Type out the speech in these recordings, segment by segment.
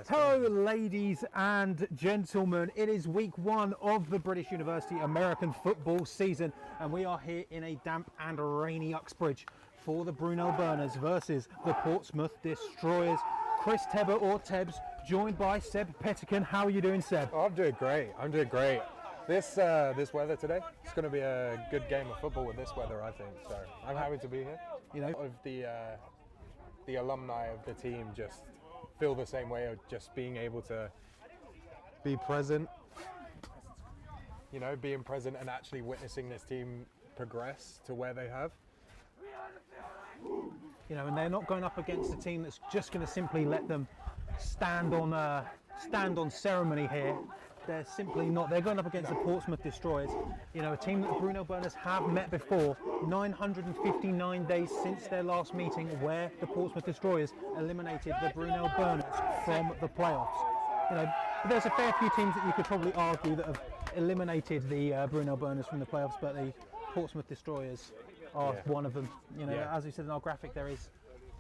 Hello, ladies and gentlemen. It is week one of the British University American football season, and we are here in a damp and rainy Uxbridge for the Brunel Burners versus the Portsmouth Destroyers. Chris Tebber, or Tebbs, joined by Seb Pettican. How are you doing, Seb? Oh, I'm doing great. This weather today, it's going to be a good game of football with this weather, I think. So I'm happy to be here. You know, of the alumni of the team just feel the same way of just being able to be present. You know, being present and actually witnessing this team progress to where they have. You know, and they're not going up against a team that's just going to simply let them stand on ceremony here. They're simply not. They're going up against the Portsmouth Destroyers. You know, a team that the Brunel Burners have met before. 959 days since their last meeting, where the Portsmouth Destroyers eliminated the Brunel Burners from the playoffs. You know, there's a fair few teams that you could probably argue that have eliminated the Brunel Burners from the playoffs, but the Portsmouth Destroyers are one of them. You know, as we said in our graphic, there is,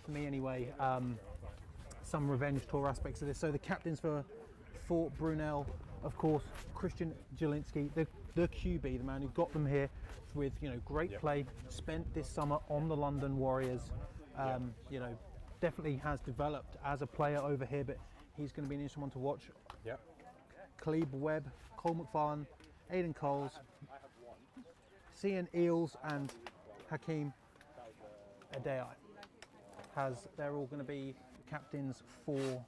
for me anyway, some revenge tour aspects of this. So the captains for Brunel, of course, Christian Jelinski, the QB, the man who got them here with, you know, great play, spent this summer on the London Warriors. You know, definitely has developed as a player over here, but he's going to be an interesting one to watch. Caleb Webb, Cole McFarlane, Aidan Coles, Cian Eels and Hakeem Adai. They're all going to be captains for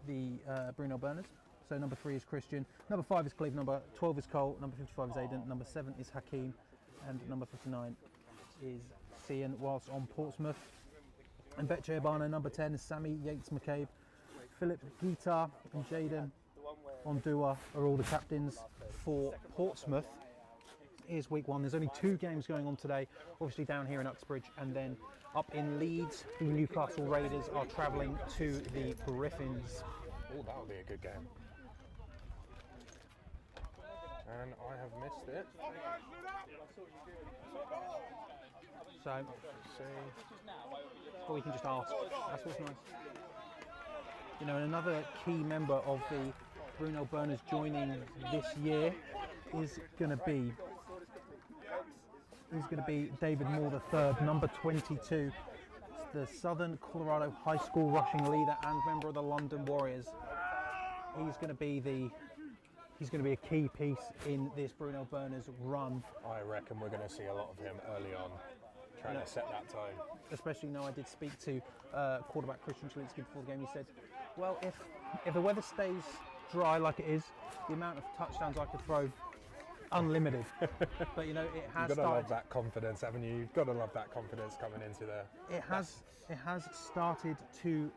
the Brunel Burners. So number 3 is Christian, number 5 is Cleve, number 12 is Cole, number 55 is Aidan, number 7 is Hakeem, and number 59 is Cian. Whilst on Portsmouth, and Betche Urbana, number 10 is Sammy Yates McCabe, Philip Guitar and Jaden Ondua are all the captains for Portsmouth. Here's week one. There's only 2 games going on today, obviously down here in Uxbridge, and then up in Leeds, the Newcastle Raiders are travelling to the Griffins. Oh, that'll be a good game. And I have missed it. So, or you can just ask. That's what's nice. You know, and another key member of the Brunel Burners joining this year is going to be David Moore III, number 22, the Southern Colorado High School rushing leader and member of the London Warriors. He's going to be a key piece in this Brunel Burners run. I reckon we're going to see a lot of him early on, trying to set that tone. Especially now, I did speak to quarterback Christian Jelinski before the game. He said, well, if the weather stays dry like it is, the amount of touchdowns I could throw, unlimited. But you know, it has You've got to started. love that confidence, haven't you? You've got to love that confidence coming into the. It has started to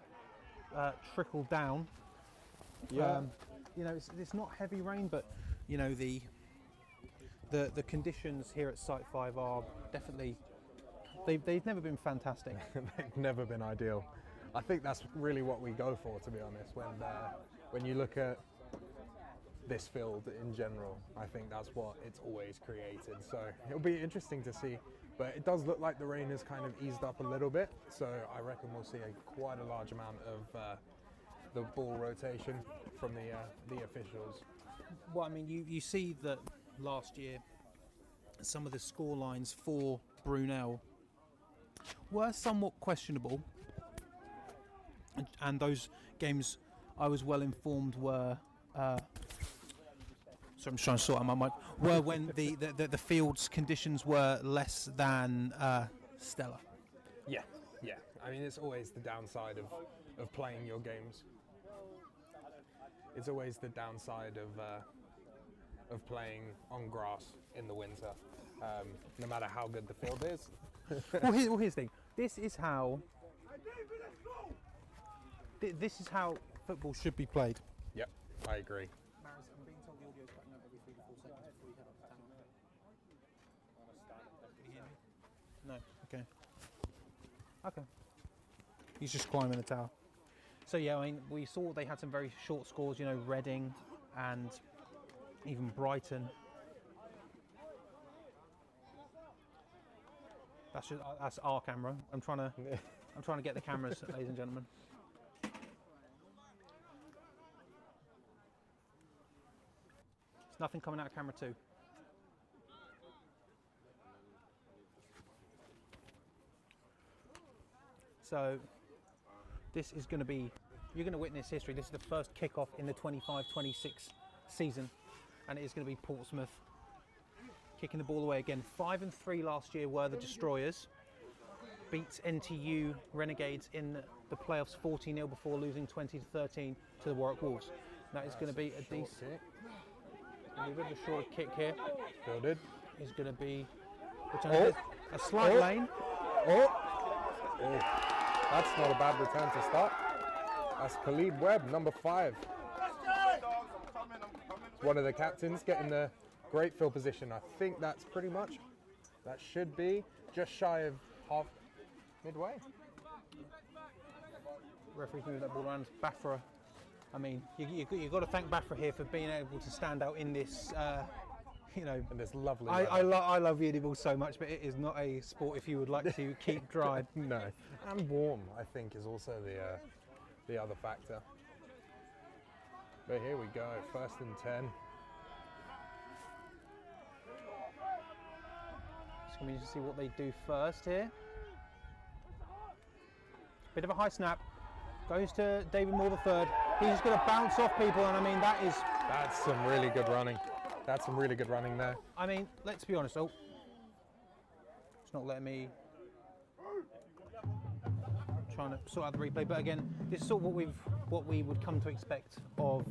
trickle down. You know, it's not heavy rain, but you know, the conditions here at Site 5 are definitely, they've never been fantastic. They've never been ideal. I think that's really what we go for, to be honest. When you look at this field in general, I think that's what it's always created. So it'll be interesting to see. But it does look like the rain has kind of eased up a little bit. So I reckon we'll see quite a large amount of the ball rotation from the officials. Well, I mean, you see that last year some of the score lines for Brunel were somewhat questionable, and those games, I was well informed, were so I'm trying to sort out my mic, were when the field's conditions were less than stellar. Yeah. I mean, it's always the downside of playing your games. It's always the downside of playing on grass in the winter, no matter how good the field is. Well, here's the thing. This is how football should be played. Yep, I agree. Maris, I'm being told the audio's cutting out every 3 to 4 seconds before you head up to town. Can you hear me? No. Okay. He's just climbing the tower. So yeah, I mean, we saw they had some very short scores. You know, Reading and even Brighton. That's our camera. I'm trying to get the cameras, ladies and gentlemen. There's nothing coming out of camera 2. So this is going to be, you're going to witness history. This is the first kickoff in the 25-26 season, and it is going to be Portsmouth kicking the ball away again. 5-3 last year were the Destroyers. Beat NTU Renegades in the playoffs 40-0 before losing 20-13 to the Warwick Wolves. That is going to be a decent, a bit of a short kick here. Fielded. Is going to be a slight lane. Oh, that's not a bad return to start. That's Khalid Webb, number 5. It's one of the captains getting the great field position. I think that's pretty much, that should be just shy of half midway. Referee's moving that ball around. Bafra. I mean, you've got to thank Bafra here for being able to stand out in this, you know. And this lovely. I love Uniball so much, but it is not a sport if you would like to keep dry. No, and warm, I think, is also the other factor. But here we go, 1st and 10. Just going to see what they do first here. Bit of a high snap. Goes to David Moore III. He's just going to bounce off people, and I mean, that's some really good running. That's some really good running there. I mean, let's be honest. Oh, it's not letting me. I'm trying to sort out the replay, but again, this is sort of what we would come to expect of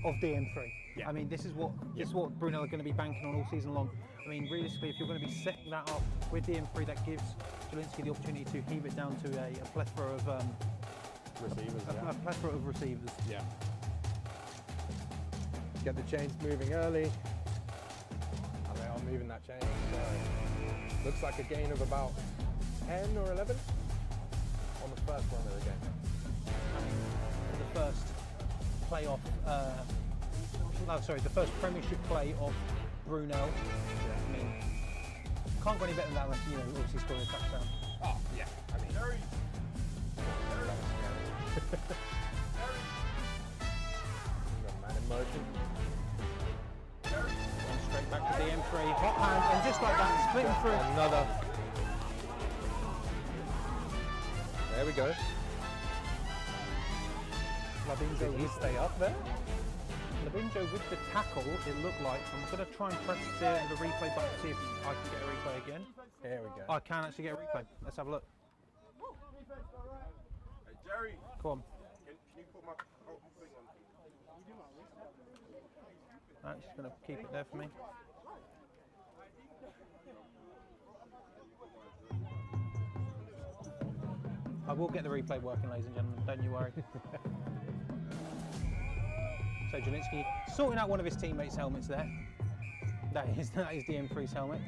of DM3. Yeah. I mean, this is what Brunel are going to be banking on all season long. I mean, realistically, if you're going to be setting that up with DM3, that gives Jelinski the opportunity to heave it down to a plethora of receivers. A plethora of receivers. Yeah. Get the chains moving early. And they are moving that chain. So looks like a gain of about 10 or 11 on the first run of the game. The first playoff, the first Premiership play of Brunel. Yeah. I mean, can't go any better than that unless, you know, obviously scoring a touchdown. Oh, yeah. I mean, man in motion. And straight back to DM3, hot hand, and just like that, splitting through. Another. There we go. Labinjo Did he stay up there? Labinjo with the tackle, it looked like. I'm going to try and press the replay button to see if I can get a replay again. Here we go. I can actually get a replay. Let's have a look. Hey, Jerry. Come on. Can you put my thing on? Right, just going to keep it there for me. I will get the replay working, ladies and gentlemen, don't you worry. So Jelinski sorting out one of his teammates' helmets there. That is DM3's helmet.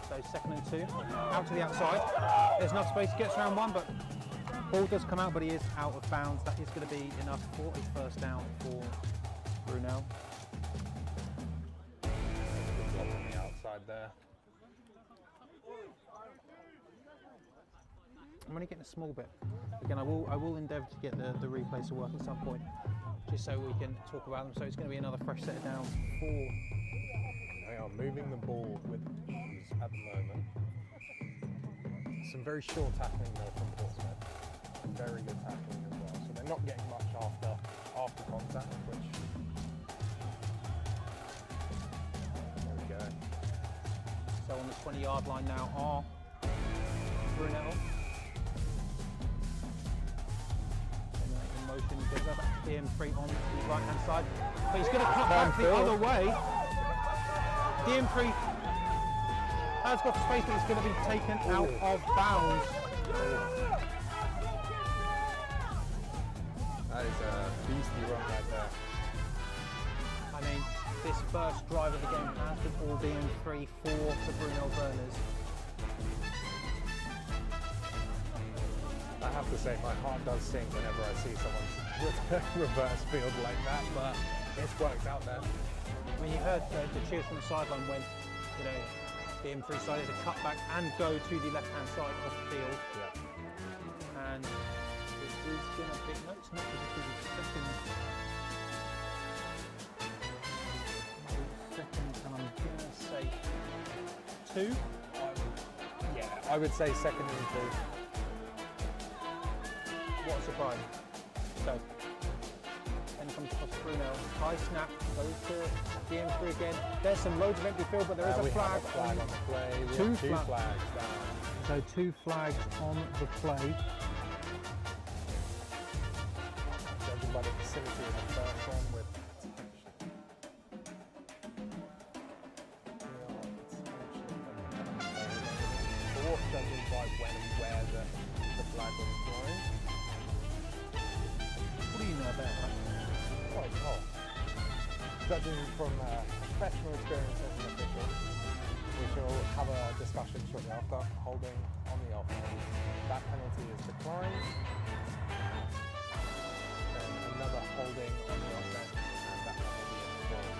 So 2nd and 2, out to the outside. There's enough space, gets around one, but ball does come out, but he is out of bounds. That is going to be enough for a first down for Brunel. Good block on the outside there. I'm only getting a small bit. Again, I will endeavour to get the replays to work at some point, just so we can talk about them. So it's going to be another fresh set of downs for. They are moving the ball with ease at the moment. Some very short tackling though from Portsmouth. Very good tackling as well. So they're not getting much after contact, which. There we go. So on the 20-yard line now are Brunel. Motion, goes back to DM3 on the right hand side, but he's going to cut back the other way. DM3 has got space, but it's going to be taken out of bounds. That is a beastly run right there. I mean, this first drive of the game has been all DM3 for the Brunel Burners. I have to say, my heart does sink whenever I see someone reverse field like that, but it's worked out there. When you heard the cheers from the sideline when, you know, the M3 decided to cut back and go to the left-hand side of the field. Yeah. And it is going to be, no, it's not because it's second 2. Yeah, I would say 2nd and 2. What a surprise. So, then comes across Brunel. High snap, goes to DM3 again. There's some loads of empty field, but there is a We flag. have a flag on the play. We Two have 2 flags. flags down. So 2 flags on the play. Judging by the facility of the first one with fourth, judging by when and where the flag was flying. What do you know about that? Oh. Judging from professional experience as an official, we shall have a discussion shortly after. Holding on the offense. That penalty is declined. Then another holding on the offense, and that one will be in the ball.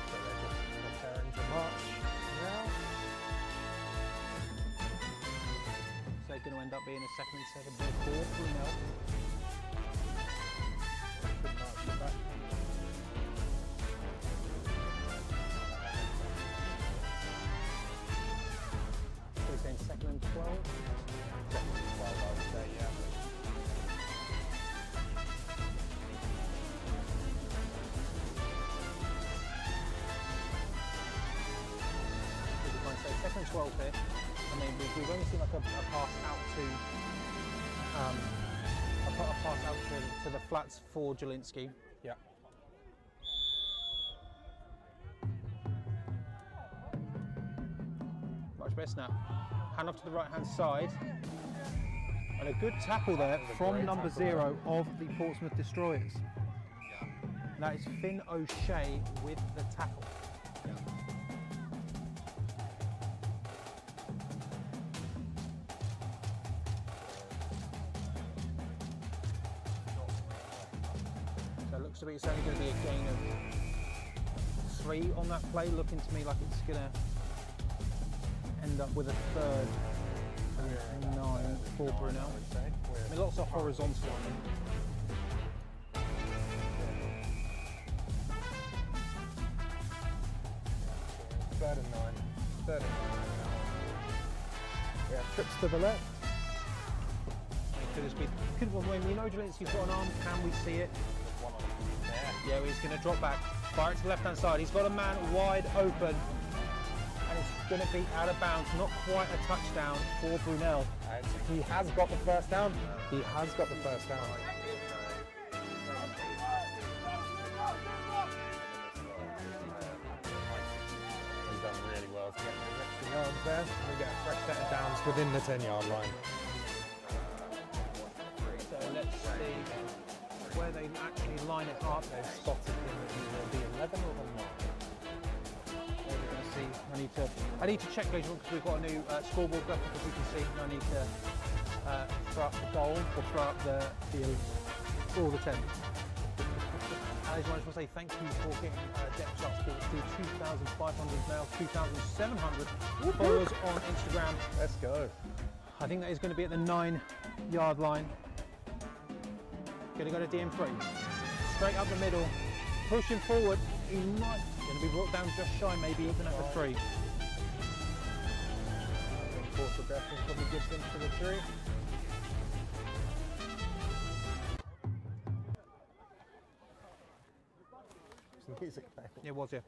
So they're just preparing to march now. So it's going to end up being a 2nd and 7 there for Brunel. Good march back. So we're saying 2nd and 12. 2nd and 12, I would say, yeah. So 2nd and 12 here. I mean, we've only seen like a pass out to a pass out to the flats for Jelinski. Yeah. Much better snap. Hand off to the right hand side. And a good tackle there That was a from great number tackle 0 of the Portsmouth Destroyers. That is Finn O'Shea with the tackle. So it looks to be it's only going to be a gain of 3 on that play. Looking to me like it's going to end up with a 3rd and 9 for Brunel. I would say. I mean, lots of horizontal. 3rd and 9. 3rd and 9. We have trips to the left. Could this be? We know Jelinski's got an arm. Can we see it? One on there. Yeah, he's going to drop back. Fire it to the left-hand side. He's got a man wide open. And it's going to be out of bounds. Not quite a touchdown for Brunel. And he has got the first down. He has got the first down. He's done really well to get the extra yards there. We get a fresh set of downs within the 10-yard line. So let's see where they actually line it up. They've spotted him at either the 11 or the 9. There we're going to see. I need to check later on because we've got a new scoreboard graphic, as you can see. And I need to throw up the goal or throw up the or the 10. I just want to say thank you for getting DepthChartSports to 2,500 now, 2,700 followers on Instagram. Let's go. I think that is going to be at the 9-yard line. Going to go to DM3. Straight up the middle, pushing forward. He might going to be brought down just shy, maybe even at the 3. I think fourth progression probably gives him to the 3. Some music playing. It was, yeah.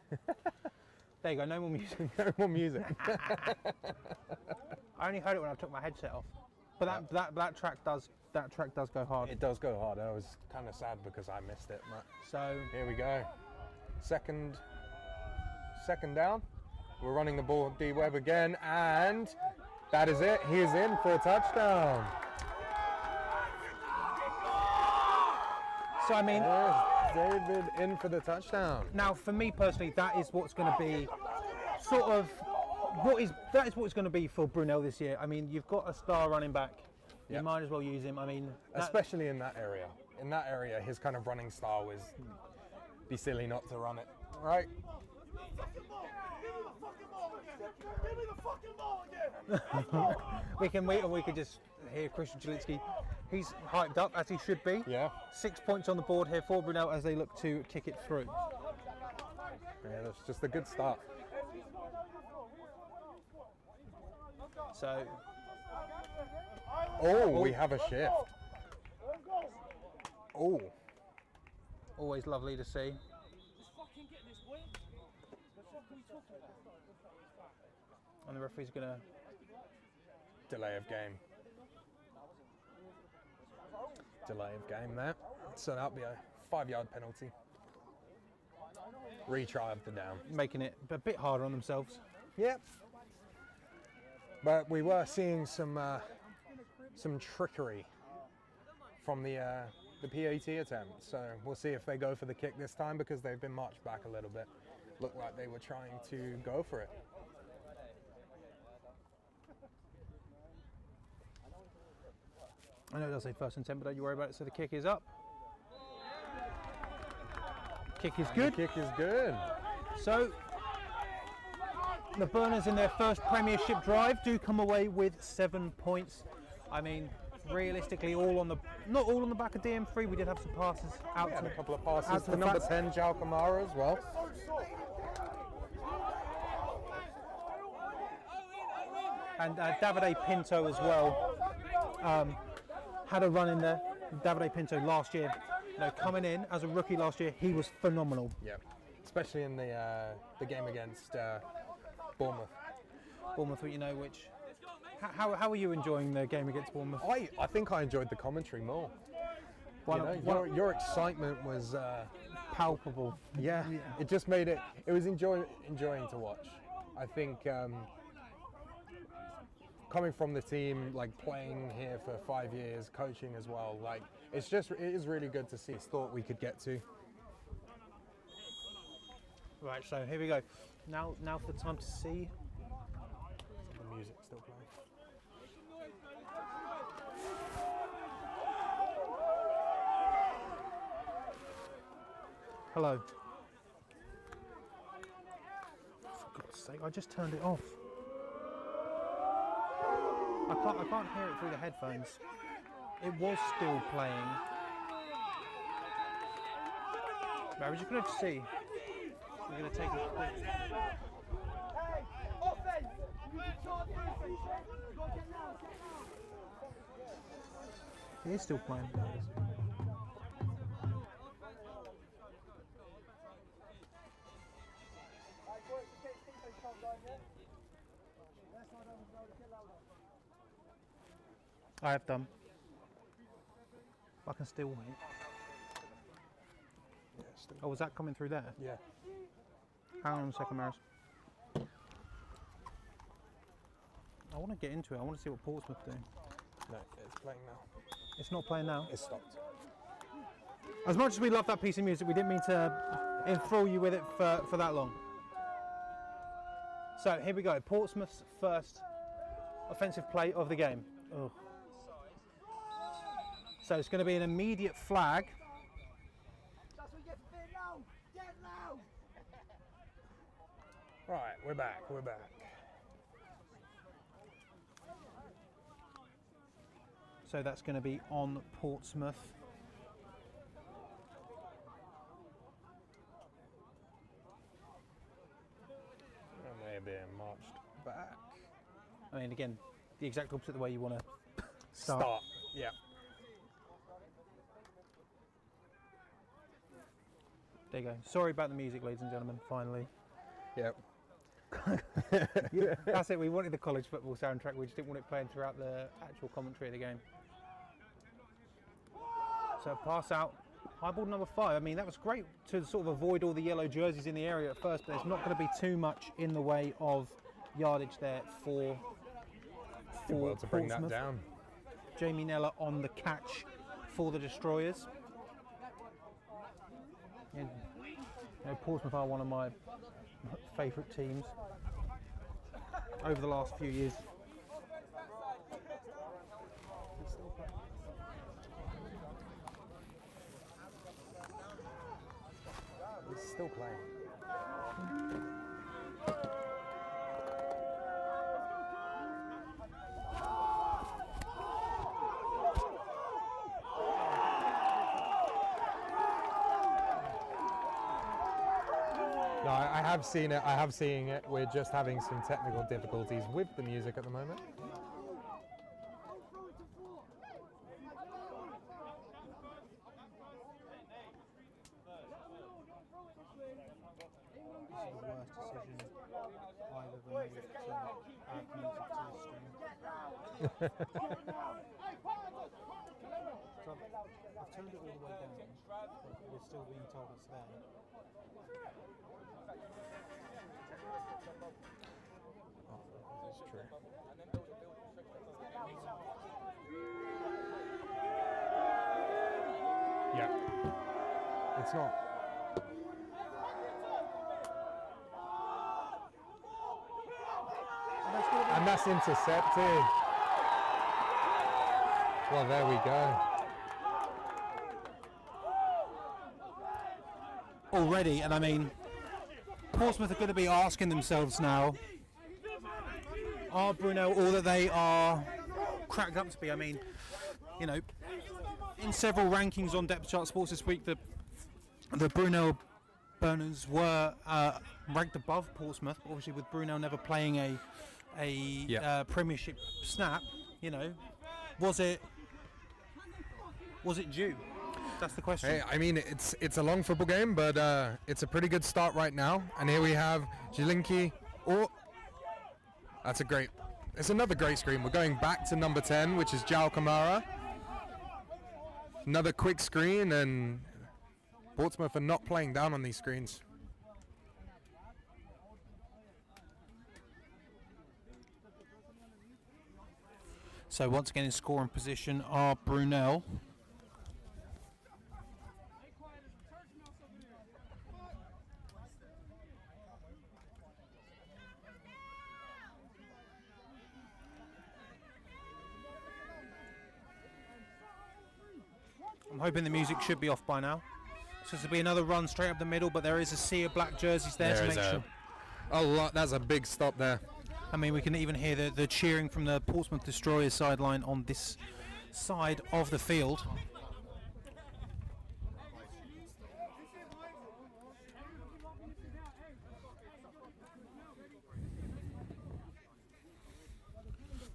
There you go, no more music. No more music. I only heard it when I took my headset off. But that track does go hard. It does go hard. I was kind of sad because I missed it. But So here we go. Second down. We're running the ball D Webb again, and that is it. He is in for a touchdown. I mean, There's David in for the touchdown. now for me personally, that is what's going to be that is what it's going to be for Brunel this year. I mean, you've got a star running back. You Yep. might as well use him. I mean, Especially in that area. In that area, his kind of running style was be silly not to run it. Right? we can wait and we can just hear Christian Jelinski. He's hyped up as he should be. Yeah. 6 points on the board here for Brunel as they look to kick it through. Yeah, that's just a good start. So, Oh, we have a shift. Oh, always lovely to see. And the referee's going to... delay of game. Delay of game there. So that'll be a 5-yard penalty. Retry of the down. making it a bit harder on themselves. Yep. But we were seeing some trickery from the PAT attempt. So we'll see if they go for the kick this time, because they've been marched back a little bit. Looked like they were trying to go for it. I know it does say first and 10, but don't you worry about it. So the kick is up. Kick is good. The kick is good. So the Burners in their first Premiership drive do come away with 7 points. I mean, realistically, not all on the back of DM3. We did have some passes out. We had to a couple of passes out to the number flats. 10, Jao Kamara, as well. And Davide Pinto as well had a run in there. Davide Pinto last year, coming in as a rookie last year, he was phenomenal. Yeah, especially in the game against Bournemouth. Bournemouth, which. How are you enjoying the game against Bournemouth? I think I enjoyed the commentary more. Your excitement was Palpable. yeah. It just made it. It was enjoying to watch. I think coming from the team, like playing here for 5 years, coaching as well, like it is really good to see. It's thought we could get to. Right, so here we go. Now for the time to see. The music still playing. Hello. For God's sake, I just turned it off. I can't hear it through the headphones. It was still playing. Right, we're just going to see. We're going to take a quick... It is still playing. I have done. I can still wait. Yeah, still. Oh, was that coming through there? Yeah. Hang on a second, Maris. I want to get into it. I want to see what Portsmouth do. No, it's playing now. It's not playing now. It's stopped. As much as we love that piece of music, we didn't mean to enthrall you with it for that long. So here we go. Portsmouth's first offensive play of the game. Ugh. So it's going to be an immediate flag. Right, we're back. So that's going to be on Portsmouth. And they're being marched back. I mean, again, the exact opposite of the way you want to start. Yeah. There you go. Sorry about the music, ladies and gentlemen, finally. Yep. Yeah, that's it. We wanted the college football soundtrack. We just didn't want it playing throughout the actual commentary of the game. So pass out. High ball number 5. I mean, that was great to sort of avoid all the yellow jerseys in the area at first, but there's not going to be too much in the way of yardage there for Well, to bring that Portsmouth. down. Jamie Neller on the catch for the Destroyers. And, Portsmouth are one of my favourite teams over the last few years. It's still playing. No, I have seen it. I have seen it. We're just having some technical difficulties with the music at the moment. I've turned it all the way down, but we're still being told it's there. Oh, that's true. Yeah. It's not. And that's intercepted. Well, there we go. Already, and I mean, Portsmouth are going to be asking themselves now, are Brunel all that they are cracked up to be? I mean, you know, in several rankings on DepthChartSports this week, the Brunel Burners were ranked above Portsmouth, obviously with Brunel never playing a Premiership snap. You know, was it due? That's the question. Hey, I mean, it's a long football game, but it's a pretty good start right now. And here we have Jelinki. Oh, it's another great screen. We're going back to number 10, which is Jao Kamara. Another quick screen, and Portsmouth are not playing down on these screens. So once again in scoring position are Brunel. I'm hoping the music should be off by now. So this will be another run straight up the middle, but there is a sea of black jerseys there to make sure. A lot. That's a big stop there. I mean, we can even hear the cheering from the Portsmouth Destroyers sideline on this side of the field.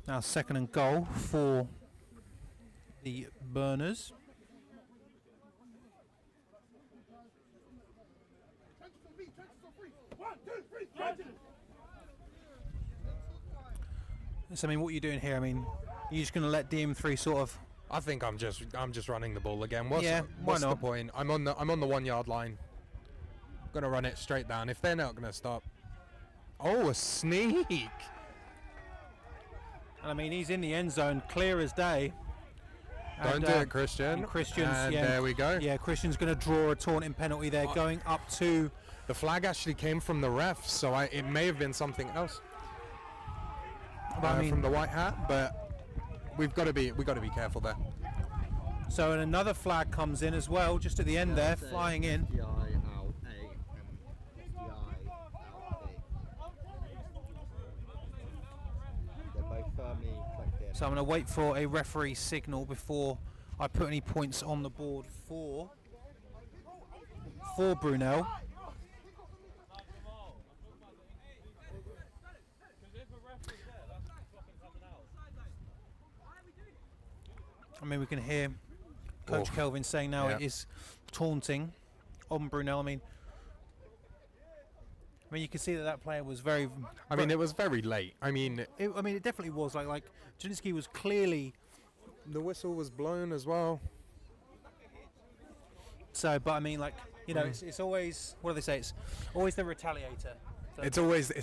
Now 2nd and goal for the Burners. So, I mean, what are you doing here? I mean, you're just going to let DM3 sort of... I think I'm just running the ball again. What's why the not? point? I'm on the 1 yard line. Gonna run it straight down. If they're not gonna stop. Oh, a sneak! And I mean, he's in the end zone, clear as day. Don't do it, Christian. And there we go. Yeah, Christian's going to draw a taunting penalty there, going up to... The flag actually came from the ref, so it may have been something else. From the white hat, but we've got to be careful there. So and another flag comes in as well, just at the end there, flying in. So I'm going to wait for a referee signal before I put any points on the board for Brunel. I mean, we can hear Coach Kelvin saying now it is taunting on Brunel. I mean, you can see that player was very... I mean, it was very late. I mean, it definitely was. Like Janinski was clearly... The whistle was blown as well. So, but I mean, like, you know, it's always... What do they say? It's always the retaliator. So it's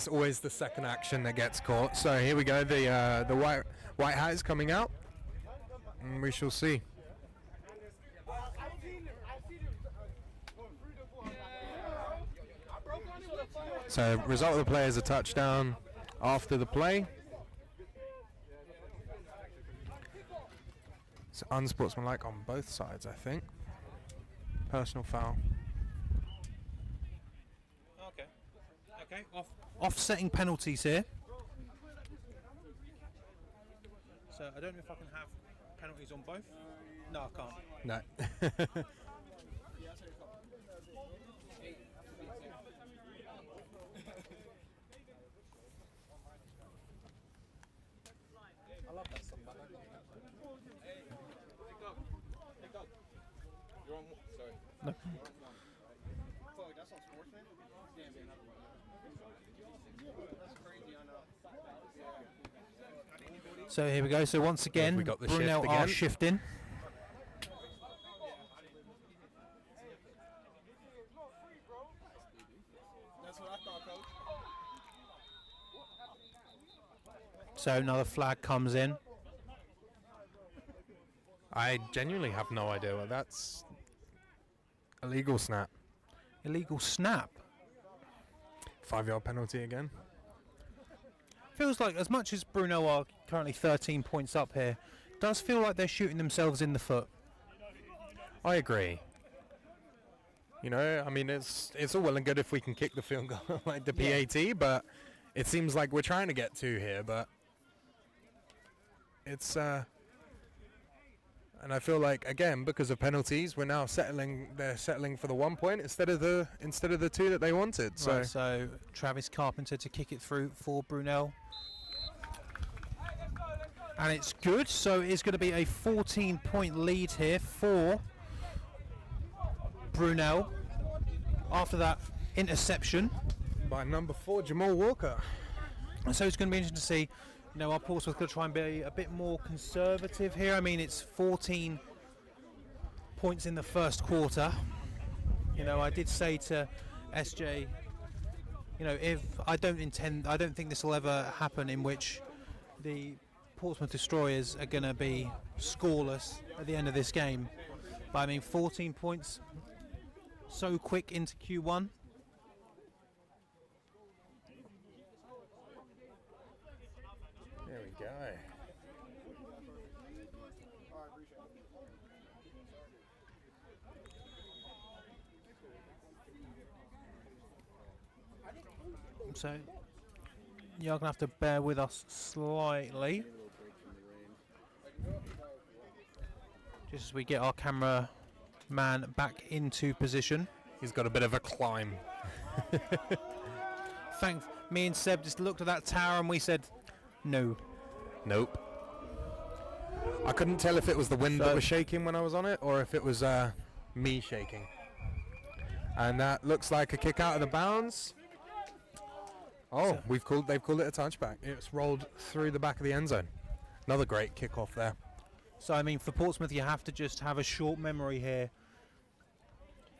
always the second action that gets caught. So here we go. The white hat is coming out. And we shall see. So, result of the play is a touchdown after the play. It's unsportsmanlike on both sides, I think. Personal foul. Okay. Offsetting penalties here. So I don't know if I can have penalties on both. No, I can't. No. No. So here we go. So once again, we got the Brunel shift are again. shifting. So another flag comes in. I genuinely have no idea what that's. Illegal snap. Illegal snap. 5-yard penalty again. Feels like, as much as Brunel are currently 13 points up here, does feel like they're shooting themselves in the foot. I agree. You know, I mean, it's all well and good if we can kick the field goal like the PAT, but it seems like we're trying to get 2 here, but it's and I feel like, again, because of penalties, we're now they're settling for the 1 point instead of the 2 that they wanted. So, Right, so Travis Carpenter to kick it through for Brunel. And it's good, so it's going to be a 14-point lead here for Brunel after that interception. by number 4, Jamal Walker. So it's going to be interesting to see, you know, our Portsmouth going to try and be a bit more conservative here. I mean, it's 14 points in the first quarter. You know, I did say to SJ, you know, if I don't think this will ever happen in which the Portsmouth Destroyers are going to be scoreless at the end of this game. But I mean, 14 points so quick into Q1. There we go. So you're going to have to bear with us slightly. Just as we get our camera man back into position. He's got a bit of a climb. Me and Seb just looked at that tower and we said, no. Nope. I couldn't tell if it was the wind that was shaking when I was on it or if it was me shaking. And that looks like a kick out of the bounds. Oh, they've called it a touchback. It's rolled through the back of the end zone. Another great kickoff there. So, I mean, for Portsmouth, you have to just have a short memory here.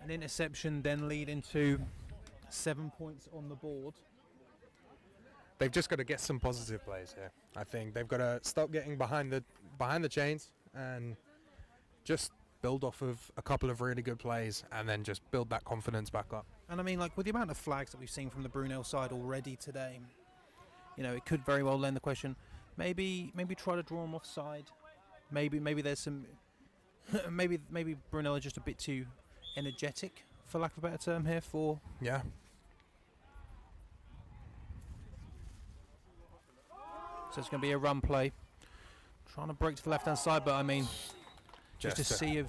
An interception then leading to 7 points on the board. They've just got to get some positive plays here. I think they've got to stop getting behind the chains and just build off of a couple of really good plays and then just build that confidence back up. And I mean, like, with the amount of flags that we've seen from the Brunel side already today, you know, it could very well lend the question. Maybe try to draw them offside. Maybe there's some. maybe Brunel are just a bit too energetic, for lack of a better term here. Yeah. So it's going to be a run play. Trying to break to the left-hand side, but I mean, just a sea of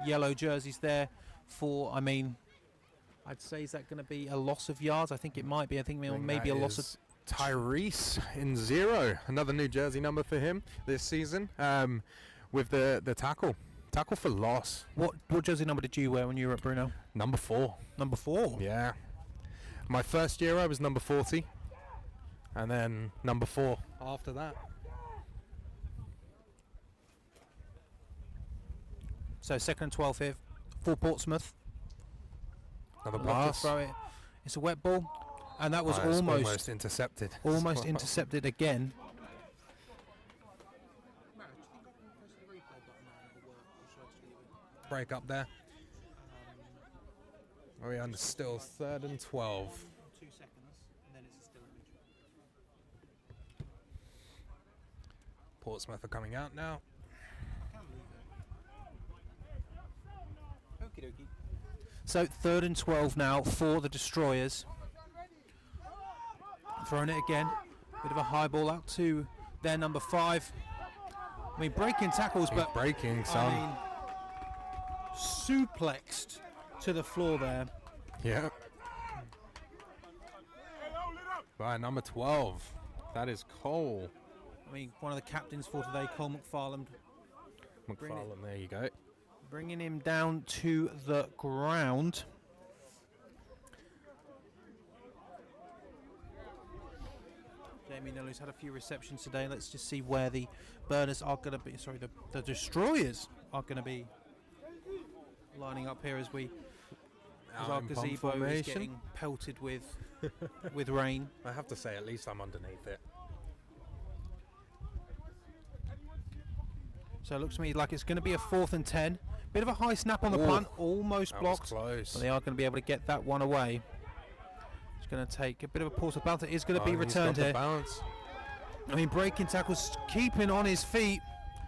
yellow jerseys there for, I mean, I'd say, is that going to be a loss of yards? I think it might be. I think maybe a loss of... Tyrese in 0. Another new jersey number for him this season with the tackle. Tackle for loss. What jersey number did you wear when you were at Brunel? Number 4. Number 4? Yeah. My first year I was number 40. And then number 4 after that. So 2nd and 12 here for Portsmouth. Another Love to pass. throw it. It's a wet ball. And that was almost intercepted. Almost intercepted again. Break up there. Are we on still 3rd and 12? 2 seconds, and then it's still Portsmouth are coming out now. Okie dokie. So 3rd and 12 now for the Destroyers. Throwing it again. Bit of a high ball out to their number 5. I mean, breaking tackles, but breaking some. I mean, suplexed to the floor there. Yeah. Right, number 12. That is Cole. I mean, one of the captains for today, Cole McFarland. McFarland, there you go. Bringing him down to the ground. Jamie Nello's had a few receptions today. Let's just see where the burners are going to be. Sorry, the destroyers are going to be lining up here as our gazebo is getting pelted with rain. I have to say, at least I'm underneath it. So it looks to me like it's going to be a 4th and 10. Bit of a high snap on the punt, almost blocked. Close. But they are going to be able to get that one away. It's going to take a bit of a pause. The bounce. It is going to be returned here. Bounce. I mean, breaking tackles, keeping on his feet,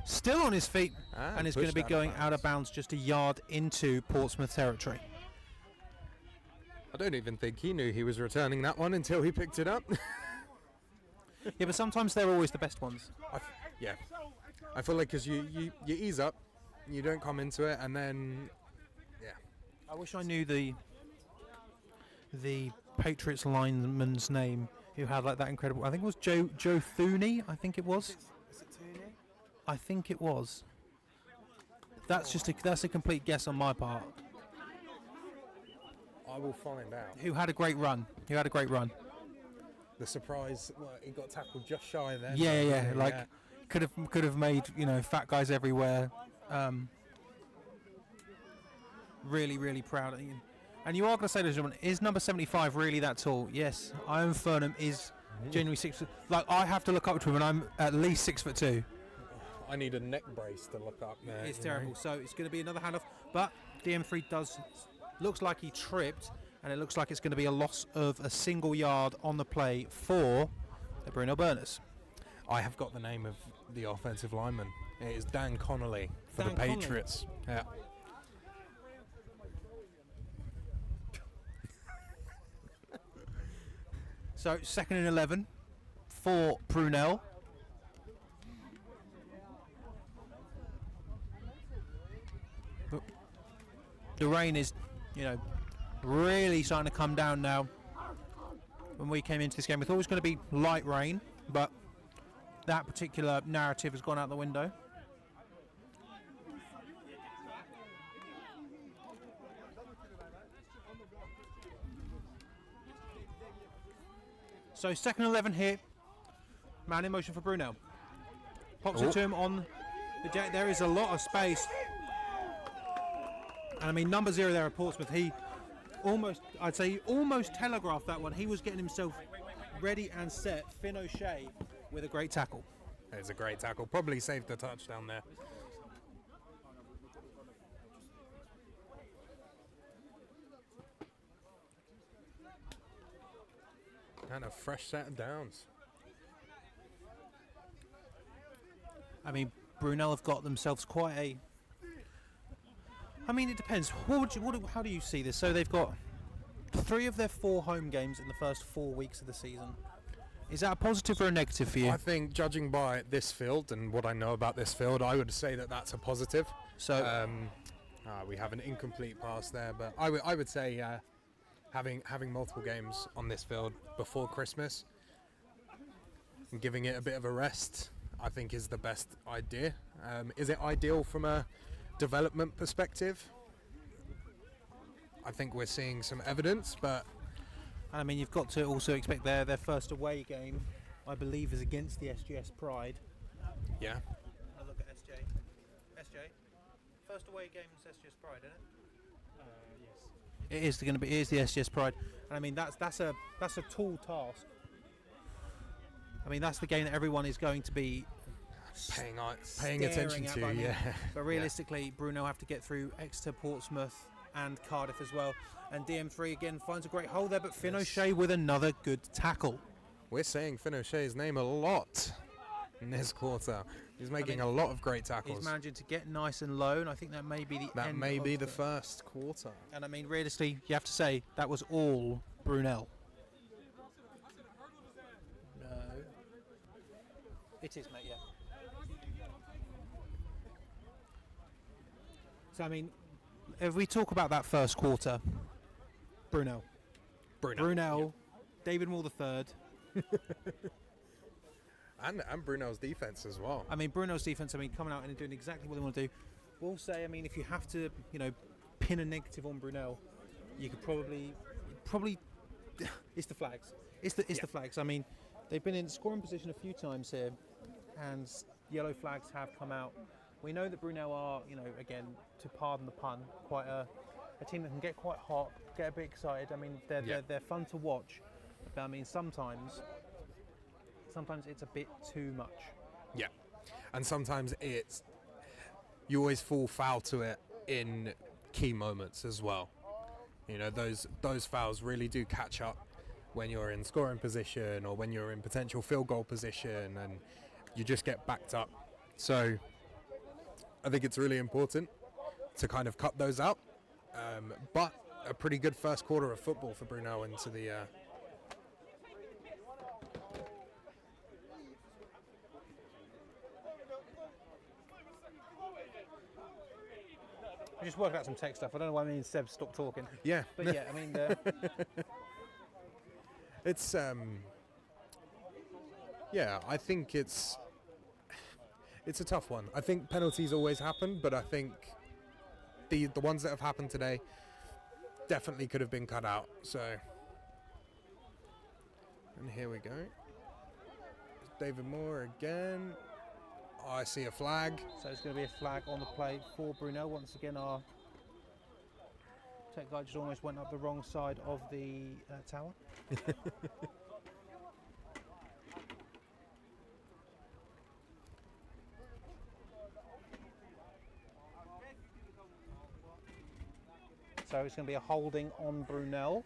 still on his feet, and is going to be going out of bounds just a yard into Portsmouth territory. I don't even think he knew he was returning that one until he picked it up. Yeah, but sometimes they're always the best ones. Yeah. I feel like because you ease up, you don't come into it, and then, yeah. I wish I knew the Patriots lineman's name who had like that incredible. I think it was Joe Thuney. I think it was. Is it Tooney? I think it was. That's a complete guess on my part. I will find out. Who had a great run? The surprise, well, he got tackled just shy there. Yeah. Like could have made fat guys everywhere. Really proud of you. And you are going to say, ladies and gentlemen, is number 75 really that tall? Yes, Iron Furnham is genuinely 6 foot. Like, I have to look up to him, and I'm at least 6'2". I need a neck brace to look up there. It's terrible. So it's going to be another handoff. But DM3 looks like he tripped, and it looks like it's going to be a loss of a single yard on the play for the Brunel Burners. I have got the name of the offensive lineman. It is Dan Connolly for Dan the Patriots. Yeah. So 2nd and 11 for Brunel. The rain is, really starting to come down now. When we came into this game, we thought it was going to be light rain, but that particular narrative has gone out the window. So 2nd and 11 here. Man in motion for Brunel. Pops it to him on the deck. There is a lot of space. And I mean, number 0 there at Portsmouth, he almost telegraphed that one. He was getting himself ready and set. Finn O'Shea with a great tackle. It's a great tackle. Probably saved the touchdown there. And a fresh set of downs. I mean, Brunel have got themselves quite a... I mean, it depends. How do you see this? So they've got 3 of their 4 home games in the first 4 weeks of the season. Is that a positive or a negative for you? I think, judging by this field and what I know about this field, I would say that that's a positive. So we have an incomplete pass there, but I would say having multiple games on this field before Christmas and giving it a bit of a rest, I think is the best idea. Is it ideal from a development perspective? I think we're seeing some evidence, but I mean, you've got to also expect their first away game, I believe, is against the SGS Pride. yeah. Have a look at SJ. SJ, first away game is SGS Pride, isn't it? Yes. It is going to be. It is the SGS Pride, and I mean that's a tall task. I mean, that's the game that everyone is going to be paying attention at, to. Yeah. But realistically, Brunel have to get through Exeter, Portsmouth, and Cardiff as well. And DM3 again finds a great hole there, but Finn O'Shea with another good tackle. We're saying Finn O'Shea's name a lot in this quarter. He's making a lot of great tackles. He's managing to get nice and low, and I think that may be the That end may be of the first quarter. And I mean, realistically, you have to say that was all Brunel. No. It is, mate, yeah. So, I mean, if we talk about that first quarter, Brunel, David Moore III. And Brunel's defense as well. I mean, Brunel's defense, coming out and doing exactly what they want to do. We'll say, I mean, if you have to, pin a negative on Brunel, you could probably, it's the flags. It's the flags. I mean, they've been in scoring position a few times here, and yellow flags have come out. We know that Brunel are, again, to pardon the pun, quite a team that can get quite hot, get a bit excited. I mean, they're fun to watch, but I mean, sometimes it's a bit too much. Yeah, and sometimes you always fall foul to it in key moments as well. Those fouls really do catch up when you're in scoring position or when you're in potential field goal position, and you just get backed up. So I think it's really important to kind of cut those out. But a pretty good first quarter of football for Brunel into the I just worked out some tech stuff. I don't know why me and Seb stopped talking. Yeah. But yeah, I mean, it's I think it's a tough one. I think penalties always happen, but I think the ones that have happened today definitely could have been cut out. So, and here we go. David Moore again. Oh, I see a flag. So it's going to be a flag on the plate for Brunel. Once again, our tech guy just almost went up the wrong side of the tower. So it's going to be a holding on Brunel.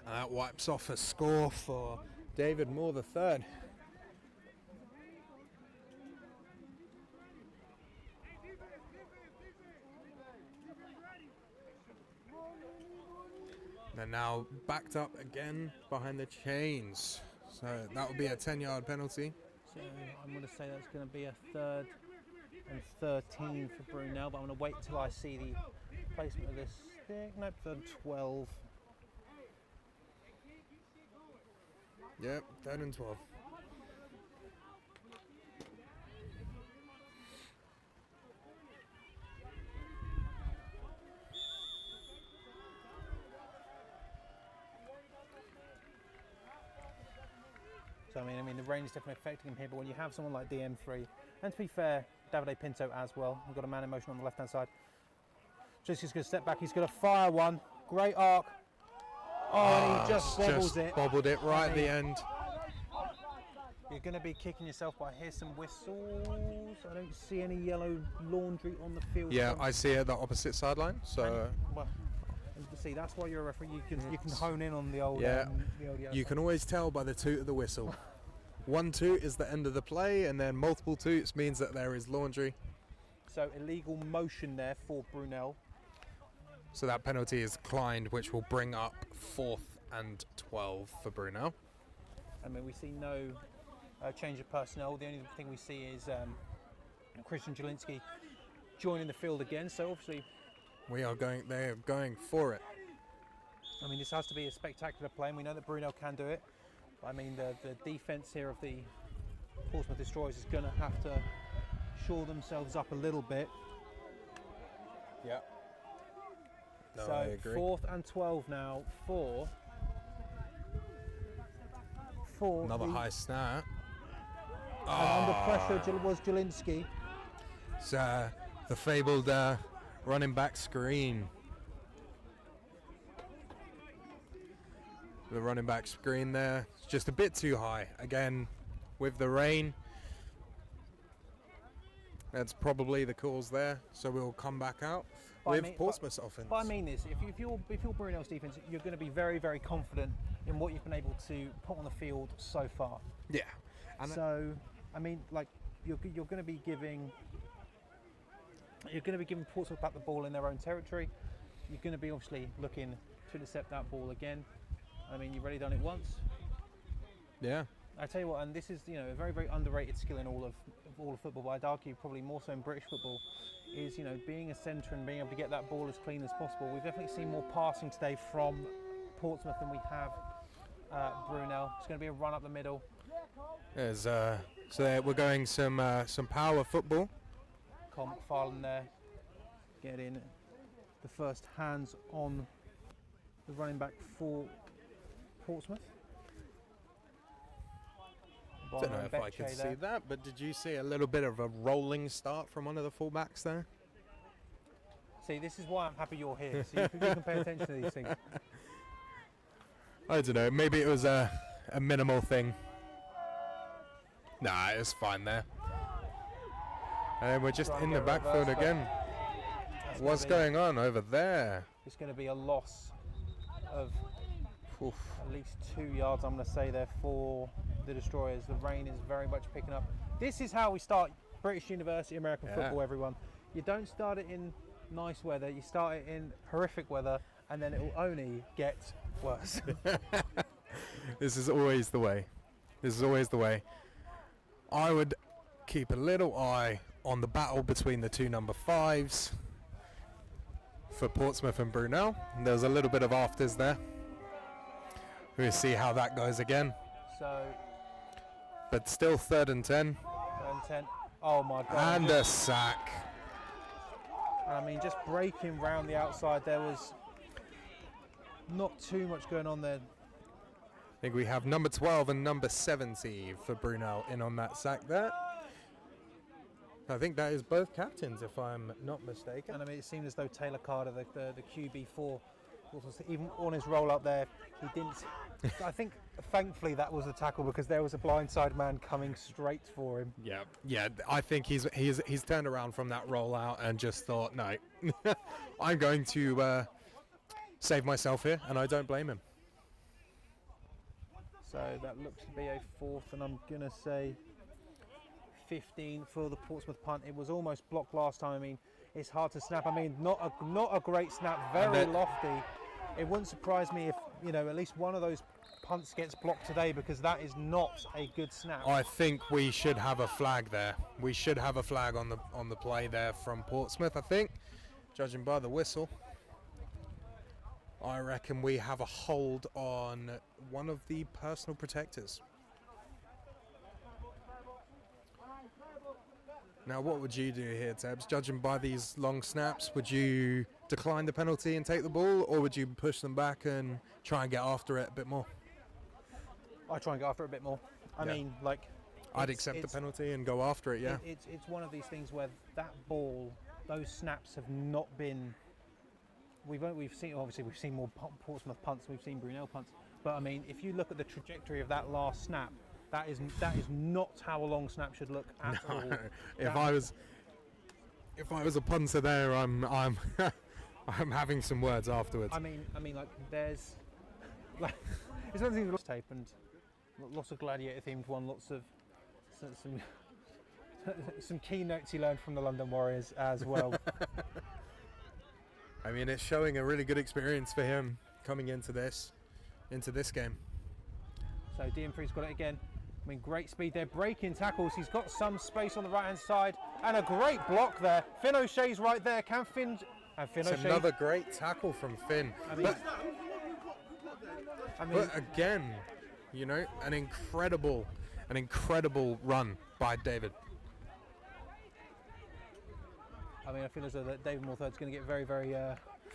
And that wipes off a score for David Moore the third. They're now backed up again behind the chains. So that will be a 10-yard penalty. So I'm going to say that's going to be a 3rd and 13 for Brunel, but I'm going to wait till I see the placement of this stick. Nope, 3rd and 12. Yep, 3rd and 12. So I mean, the rain is definitely affecting him here, but when you have someone like DM3, and to be fair, Davide Pinto as well, we've got a man in motion on the left-hand side. Just he's going to step back, he's going to fire one. Great arc. Oh, and he just bobbles it. Bobbled it right at the end. You're going to be kicking yourself, but I hear some whistles. I don't see any yellow laundry on the field. Yeah, I see it at the opposite sideline. So. Well, see, that's why you're a referee. You can hone in on the old. Yeah, the old you can always tell by the toot of the whistle. One toot is the end of the play, and then multiple toots means that there is laundry. So illegal motion there for Brunel. So that penalty is declined, which will bring up 4th and 12 for Brunel. I mean, we see no change of personnel. The only thing we see is Christian Jelinski joining the field again. So obviously, they're going for it. I mean, this has to be a spectacular play, and we know that Brunel can do it. But, I mean, the defence here of the Portsmouth Destroyers is going to have to shore themselves up a little bit. Yeah. No, so I agree. 4th and 12 now for another high snap. And under pressure was Jelinski. It's the fabled running back screen. The running back screen there, it's just a bit too high. Again, with the rain, that's probably the cause there. So we'll come back out with Portsmouth's offense. But I mean this, if you're Brunel's defence, you're going to be very, very confident in what you've been able to put on the field so far. Yeah. And so, I mean, like, you're going to be giving Portsmouth back the ball in their own territory. You're going to be obviously looking to intercept that ball again. I mean, you've already done it once. Yeah. I tell you what, and this is a very, very underrated skill in all of football, but I'd argue probably more so in British football, is being a centre and being able to get that ball as clean as possible. We've definitely seen more passing today from Portsmouth than we have Brunel. It's going to be a run up the middle. There's So we're going some power football. Comp Farland there, getting the first hands on the running back for Portsmouth. Don't know if I can see that, but did you see a little bit of a rolling start from one of the fullbacks there? See, this is why I'm happy you're here, so you can pay attention to these things. I don't know, maybe it was a minimal thing. Nah, it's fine there. And we're just in the backfield again. What's going on over there? It's going to be a loss of at least 2 yards, I'm going to say, there for the Destroyers. The rain is very much picking up. This is how we start British University American football, everyone. You don't start it in nice weather, you start it in horrific weather, and then it will only get worse. This is always the way. This is always the way. I would keep a little eye on the battle between the two number 5s for Portsmouth and Brunel. There's a little bit of afters there. We'll see how that goes again. So, but still 3rd and 10. 3rd and 10. Oh my God. And a sack. I mean, just breaking round the outside, there was not too much going on there. I think we have number 12 and number 70 for Brunel in on that sack there. I think that is both captains, if I'm not mistaken. And I mean, it seemed as though Taylor Carter, the QB4, even on his roll up there, he didn't. I think, thankfully, that was a tackle because there was a blindside man coming straight for him. Yeah. I think he's turned around from that rollout and just thought, no, I'm going to save myself here, and I don't blame him. So that looks to be a 4th, and I'm gonna say 15 for the Portsmouth punt. It was almost blocked last time. I mean, it's hard to snap. I mean, not a great snap, very lofty. It wouldn't surprise me if, you know, at least one of those punts gets blocked today, because that is not a good snap. I think we should have a flag there. We should have a flag on the play there from Portsmouth, I think, judging by the whistle. I reckon we have a hold on one of the personal protectors. Now, what would you do here, Tebs? Judging by these long snaps, would you decline the penalty and take the ball, or would you push them back and try and get after it a bit more? I try and get after it a bit more. I mean, like, I'd accept the penalty and go after it. Yeah. It's one of these things where that ball, those snaps have not been. We've seen, obviously we've seen more Portsmouth punts, we've seen Brunel punts, but I mean, if you look at the trajectory of that last snap, that is not how a long snap should look at all. If I was a punter there, I'm I'm having some words afterwards. I mean, like there's like it's one thing with tape and lots of gladiator themed one, lots of some keynotes he learned from the London Warriors as well. I mean, it's showing a really good experience for him coming into this game. So Dianfrey's got it again. I mean, great speed there, breaking tackles. He's got some space on the right-hand side, and a great block there. Finn O'Shea's right there. Can Finn? And Finn O'Shea. Another great tackle from Finn. But again, you know, an incredible run by David. I mean, I feel as though that David Morthard's going to get very, very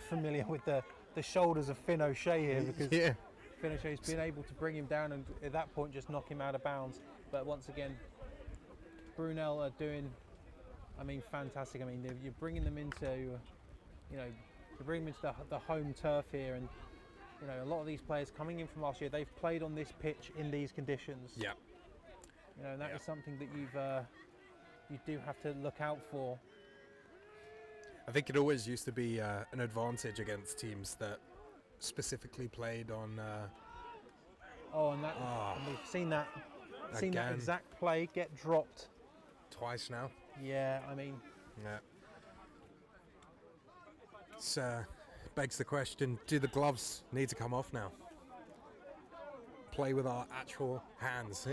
familiar with the shoulders of Finn O'Shea here, because Finn O'Shea's been able to bring him down and at that point just knock him out of bounds. But once again, Brunel are doing, I mean, fantastic. I mean, you're bringing them into, you know, you're bringing them into the home turf here, and you know, a lot of these players coming in from last year, they've played on this pitch in these conditions. Yeah. You know, and that is something that you do have to look out for. I think it always used to be an advantage against teams that specifically played on. And we've seen that exact play get dropped twice now. Yeah, I mean. Yeah. So, begs the question: do the gloves need to come off now? Play with our actual hands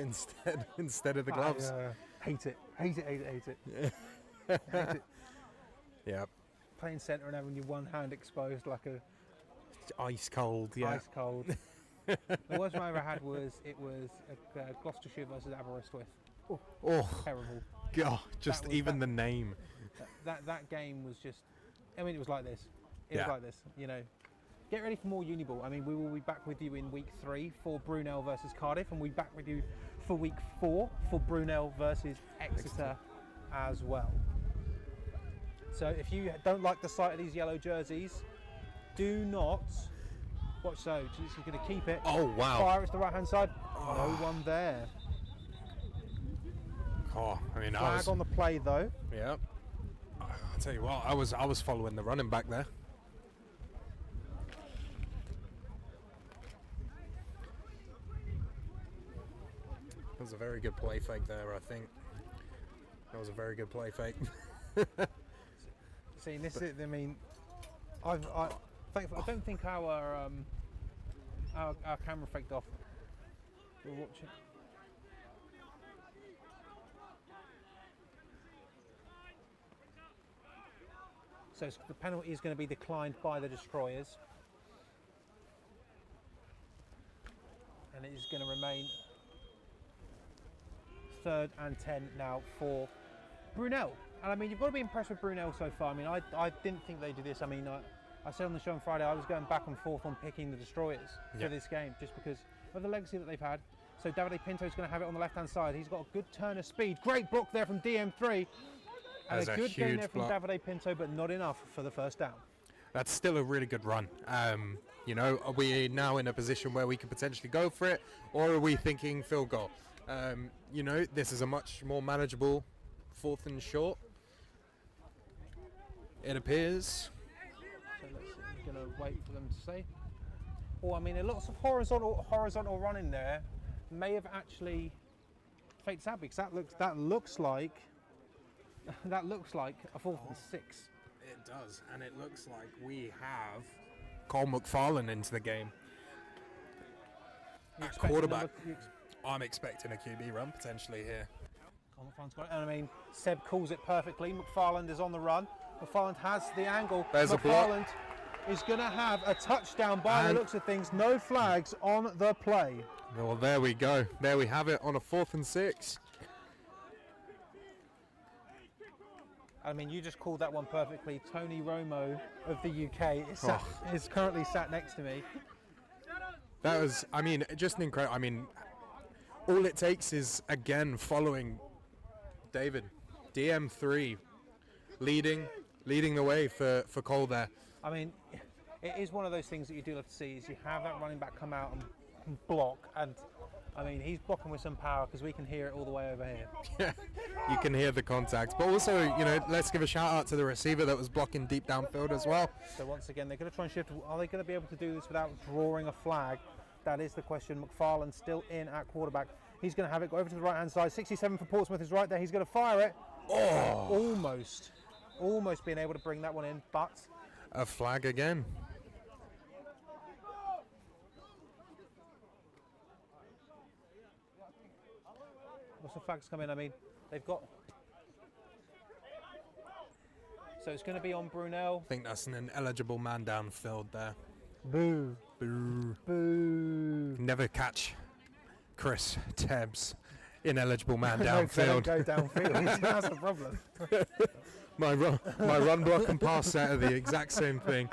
instead of the gloves. Hate it. Yeah. Hate it. Yeah. Playing centre and having your one hand exposed like a ice cold. Yeah. Ice cold. The worst one I ever had was Gloucestershire versus Aberystwyth. Oh, Terrible. God, just That was- even the name. That game was just. I mean, it was like this. It was Yeah. like this. You know, get ready for more Uniball. I mean, we will be back with you in week 3 for Brunel versus Cardiff, and we'll be back with you for week 4 for Brunel versus Exeter as well. So if you don't like the sight of these yellow jerseys, do not watch. So she's going to keep it. Oh, wow. Fire it to the right hand side. No one there. Oh, I mean, I Flag was. on the play though. Yeah. I'll tell you what, I was following the running back there. That was a very good play fake there, I think. That was a very good play fake. See, this is. I mean, I don't think our camera faked off. We'll watch it. So the penalty is going to be declined by the Destroyers, and it is going to remain 3rd and 10 now for Brunel. And I mean, you've got to be impressed with Brunel so far. I mean, I didn't think they'd do this. I mean, I said on the show on Friday I was going back and forth on picking the Destroyers for this game just because of the legacy that they've had. So Davide Pinto's going to have it on the left-hand side. He's got a good turn of speed. Great block there from DM3. And That's a a good gain huge there from block. Davide Pinto, but not enough for the first down. That's still a really good run. You know, are we now in a position where we could potentially go for it, or are we thinking field goal? You know, this is a much more manageable 4th and short. It appears. So I'm going to wait for them to say. Oh, I mean, lots of horizontal running there may have actually faked out because that looks like a 4th and 6. It does, and it looks like we have Cole McFarlane into the game. At quarterback, I'm expecting a QB run potentially here. McFarland's got it, and I mean, Seb calls it perfectly. McFarland is on the run. McFarland has the angle. There's a block. McFarland is going to have a touchdown by the And- looks of things. No flags on the play. Well, there we go. There we have it on a 4th and 6. I mean, you just called that one perfectly. Tony Romo of the UK is currently sat next to me. That was, I mean, just an incredible. I mean, all it takes is again following David, DM3, leading the way for Cole there. I mean, it is one of those things that you do love to see is you have that running back come out and block, and I mean, he's blocking with some power because we can hear it all the way over here. Yeah, you can hear the contact. But also, you know, let's give a shout out to the receiver that was blocking deep downfield as well. So once again, they're going to try and shift. Are they going to be able to do this without drawing a flag? That is the question. McFarland still in at quarterback. He's going to have it go over to the right-hand side. 67 for Portsmouth is right there. He's going to fire it. Oh, Almost being able to bring that one in, but a flag again. what's the flags come in? I mean, they've got. So it's going to be on Brunel. I think that's an ineligible man downfield there. Boo. Boo. Boo. Never catch Chris Tebbs, ineligible man No, 'cause they downfield. don't go downfield. That's the problem. My run block and pass set are the exact same thing.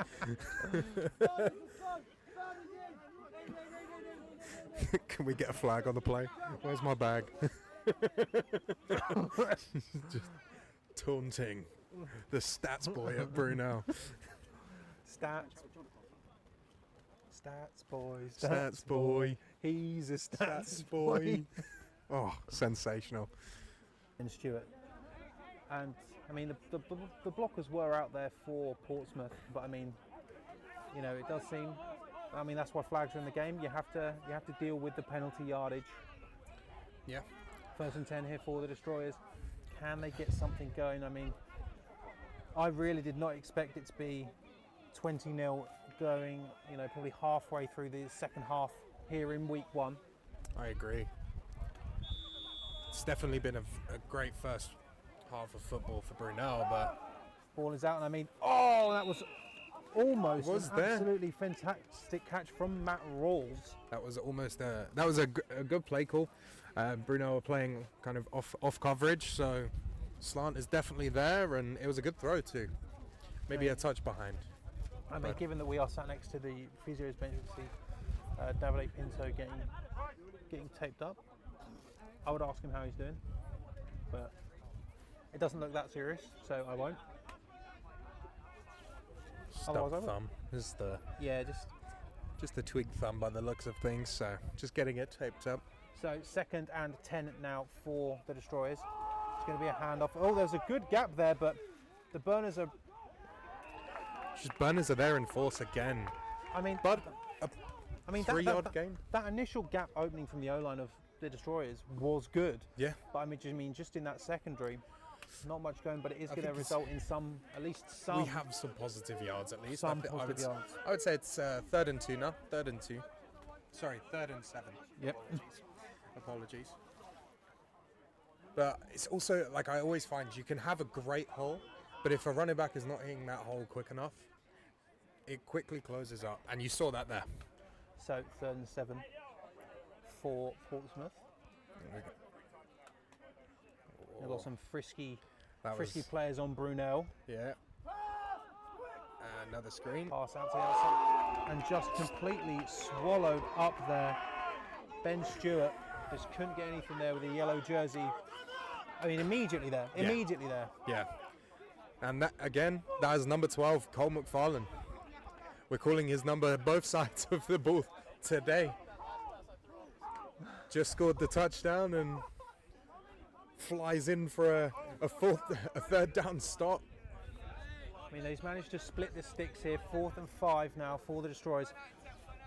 Can we get a flag on the play? Where's my bag? Just taunting the stats boy at Brunel. Stats boy. Stats boy. He's a stats Stats boy. Oh, sensational. And Stewart. And I mean, the blockers were out there for Portsmouth, but I mean, you know, it does seem. I mean, that's why flags are in the game. You have to deal with the penalty yardage. Yeah. 1st and 10 here for the Destroyers. Can they get something going? I mean, I really did not expect it to be 20-0 going, you know, probably halfway through the second half here in week 1. I agree. It's definitely been a great first half of football for Brunel, but Ball is out, and I mean, that was almost Was an there? absolutely fantastic catch from Matt Rawls. that was almost a good play call. Brunel are playing kind of off coverage, so slant is definitely there, and it was a good throw too. Maybe a touch behind. I mean, given that we are sat next to the physio's bench, you see Davide Pinto getting taped up. I would ask him how he's doing, but it doesn't look that serious, so I won't. Otherwise I will. Thumb is the Yeah, just a tweaked thumb by the looks of things, so just getting it taped up. so 2nd and 10 now for the Destroyers. It's going to be a handoff. Oh, there's a good gap there, but the Burners are. Just Burners are there in force again. I mean, But I mean, 3-yard gain. That initial gap opening from the O-line of the Destroyers was good. Yeah. But I mean, just in that secondary, not much going, but it is going to think it's- result in at least some. We have some positive yards at least. Some I positive yards. I would say it's 3rd and 2 now. 3rd and 2. Sorry, 3rd and 7. Yep. Apologies. But it's also, like I always find, you can have a great hole, but if a running back is not hitting that hole quick enough, it quickly closes up. And you saw that there. So 3rd and 7 for Portsmouth. They've got some frisky players on Brunel. Yeah. Another screen. Pass out to the outside and just completely swallowed up there. Ben Stewart just couldn't get anything there with the yellow jersey. I mean, immediately there. Yeah. And that, again, that is number 12, Cole McFarlane. We're calling his number both sides of the ball today. Just scored the touchdown and flies in for a 3rd down stop. I mean, he's managed to split the sticks here. 4th and 5 now for the Destroyers.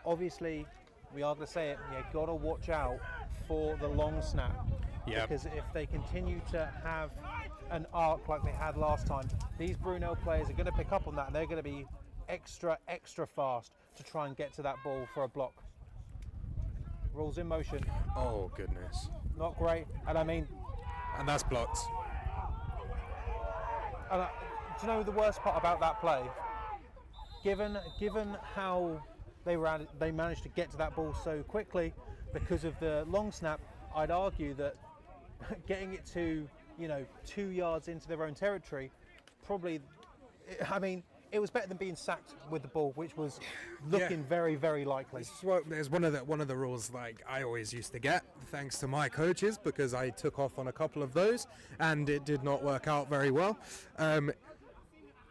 Obviously, we are going to say it, got to watch out for the long snap. Yeah. Because if they continue to have an arc like they had last time, these Brunel players are going to pick up on that, and they're going to be extra fast to try and get to that ball for a block. Rules in motion. Oh, goodness. Not great. And I mean, And that's blocked. do you know the worst part about that play? Given how they managed to get to that ball so quickly because of the long snap, I'd argue that getting it to 2 yards into their own territory, probably. I mean, it was better than being sacked with the ball, which was looking very, very likely. This is what, there's one of the rules like I always used to get, thanks to my coaches, because I took off on a couple of those and it did not work out very well.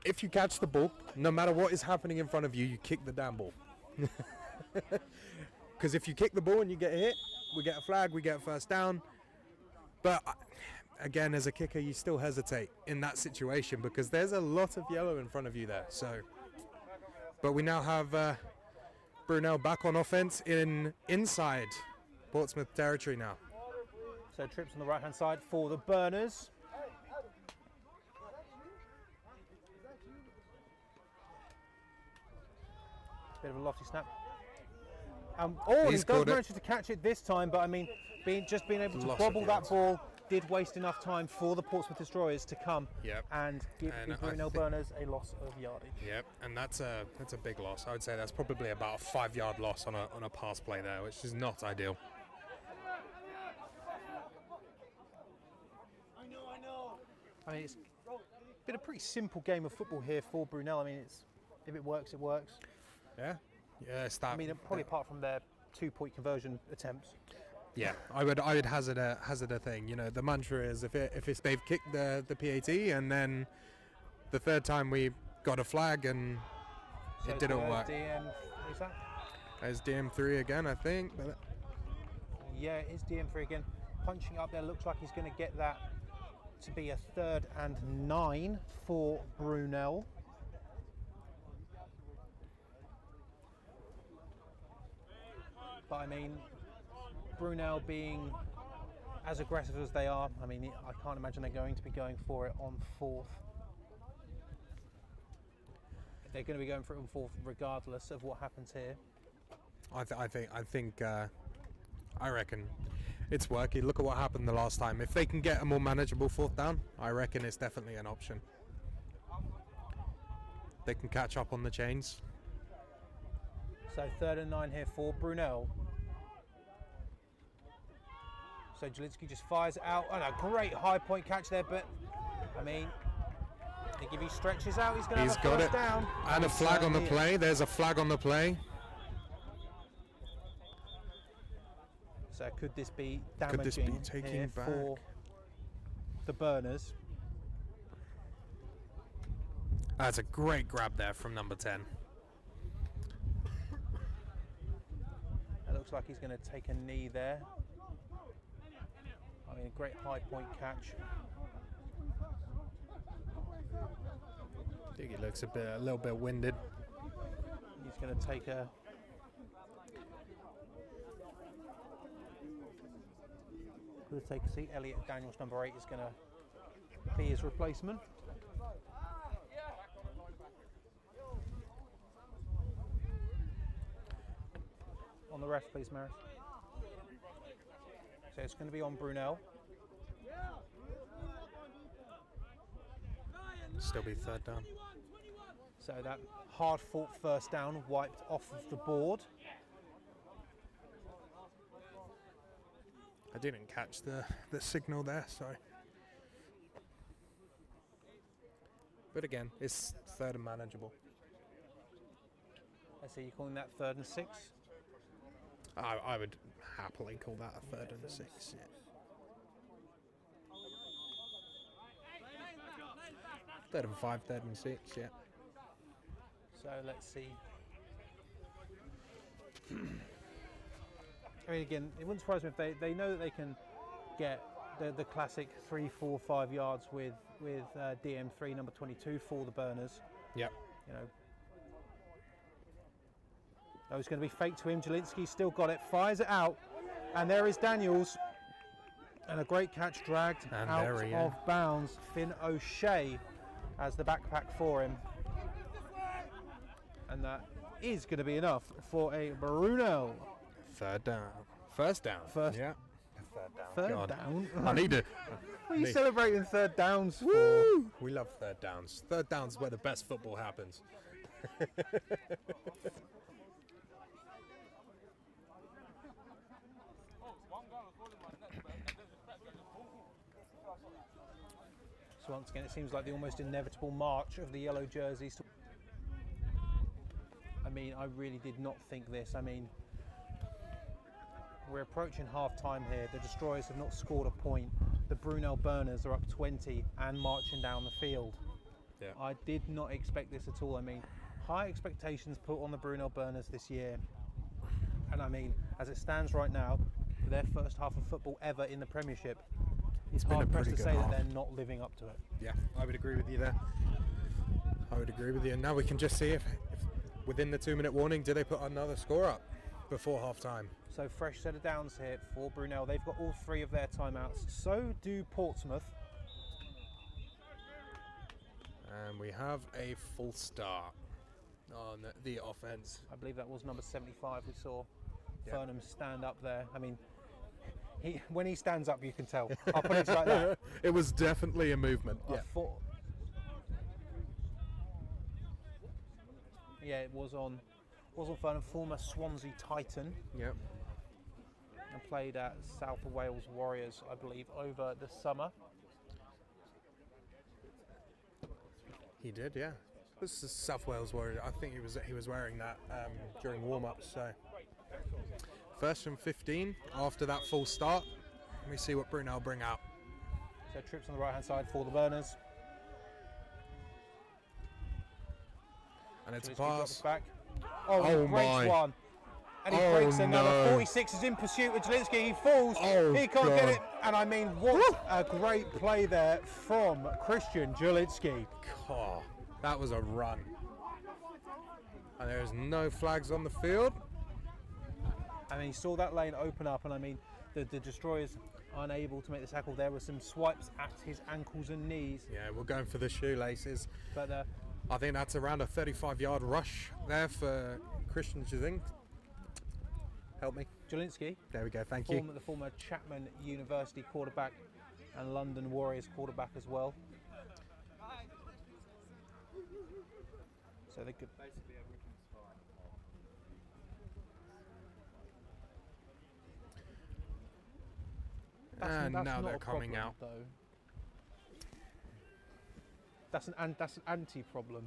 If you catch the ball, no matter what is happening in front of you, you kick the damn ball. Because if you kick the ball and you get hit, we get a flag, we get a 1st down. But again, as a kicker, you still hesitate in that situation because there's a lot of yellow in front of you there. So, but we now have Brunel back on offense inside Portsmouth territory now. So trips on the right-hand side for the Burners. Bit of a lofty snap. He does manage to catch it this time, but I mean, being able to bobble that ball did waste enough time for the Portsmouth Destroyers to come and give the Brunel Burners a loss of yardage. Yep, and that's a big loss. I would say that's probably about a 5-yard loss on a pass play there, which is not ideal. I mean, it's been a pretty simple game of football here for Brunel. I mean, if it works, it works. Yeah, it's that. I mean, probably apart from their 2-point conversion attempts. Yeah, I would hazard a thing. You know, the mantra is if they've kicked the PAT and then the 3rd time we got a flag and So it didn't work. DM, is that? It's DM3 again, I think. Yeah, it is DM3 again. Punching up there, looks like he's going to get that to be a 3rd and 9 for Brunel. But I mean, Brunel being as aggressive as they are, I mean, I can't imagine they're going to be going for it on 4th. They're going to be going for it on 4th regardless of what happens here. I reckon it's working. Look at what happened the last time. If they can get a more manageable 4th down, I reckon it's definitely an option. They can catch up on the chains. So 3rd and 9 here for Brunel. So Jelinski just fires it out. And a great high point catch there, but I mean, I think if he stretches out, he's going to have a got first it. down. And a flag on the Certainly play. There's a flag on the play. So could this be Could this be damaging taking here back? for the Burners? That's a great grab there from number 10. It looks like he's going to take a knee there. I mean, a great high point catch. I think he looks a little bit winded. He's going to take a... Going to take a seat. Elliot Daniels, number 8, is going to be his replacement. On the ref, please, Maris. So it's going to be on Brunel. Still be third down. So that hard-fought first down wiped off of the board. I didn't catch the signal there, sorry. But again, it's third and manageable. I see you're calling that 3rd and 6. I would happily call that a 3rd and 6. Yeah. Third and 5, 3rd and 6, yeah. So let's see. I mean, again, it wouldn't surprise me if they know that they can get the classic 3, 4, 5 yards with DM3 number 22 for the Burners. Yep. You know. Oh, it's going to be fake to him. Jelinski still got it, fires it out, and there is Daniels. And a great catch dragged And out there he is. of bounds. Finn O'Shea as the backpack for him. And that is going to be enough for a Brunel. Third down. First down. First- Yeah. Third God. down. I need to. What are you celebrating third downs for? Woo! We love third downs. Third downs is where the best football happens. So once again, it seems like the almost inevitable march of the yellow jerseys. I mean, I really did not think this. I mean, we're approaching half-time here. The Destroyers have not scored a point. The Brunel Burners are up 20 and marching down the field. Yeah. I did not expect this at all. I mean, high expectations put on the Brunel Burners this year. And I mean, as it stands right now, for their first half of football ever in the Premiership, it's been a hard pressed pretty to good say half. that they're not living up to it. Yeah, I would agree with you there. I would agree with you. Now we can just see if within the 2-minute warning, do they put another score up before half-time? So fresh set of downs here for Brunel. They've got all 3 of their timeouts. So do Portsmouth. And we have a full start on the offense. I believe that was number 75 we saw. Yeah. Furnham stand up there. I mean, when he stands up, you can tell. I'll put it like that. It was definitely a movement. I Yeah. thought- yeah, it was on Furnham, former Swansea Titan, Yep. and played at South Wales Warriors, I believe, over the summer. He did, yeah. This is South Wales Warrior. I think he was wearing that during warm-ups. So, first and 15 after that full start. Let me see what Brunel bring out. So trips on the right-hand side for the Burners. And it's a Jelinski drops pass. back. Oh, Oh he breaks my. one. And he Oh breaks another. no. 46 is in pursuit of Jelinski. He falls. Oh, he can't get God. it. And I mean, what a great play there from Christian Jelinski. Oh, that was a run. And there is no flags on the field. I mean, he saw that lane open up, and I mean, the Destroyers unable to make the tackle. There were some swipes at his ankles and knees, Yeah, we're going for the shoelaces. but I think that's around a 35-yard rush there for Christian Jazing. Help me. Jelinski, There we go, thank you. the former Chapman University quarterback and London Warriors quarterback as well. So they could. And that's now not they're a coming problem, out. though. That's an anti-problem.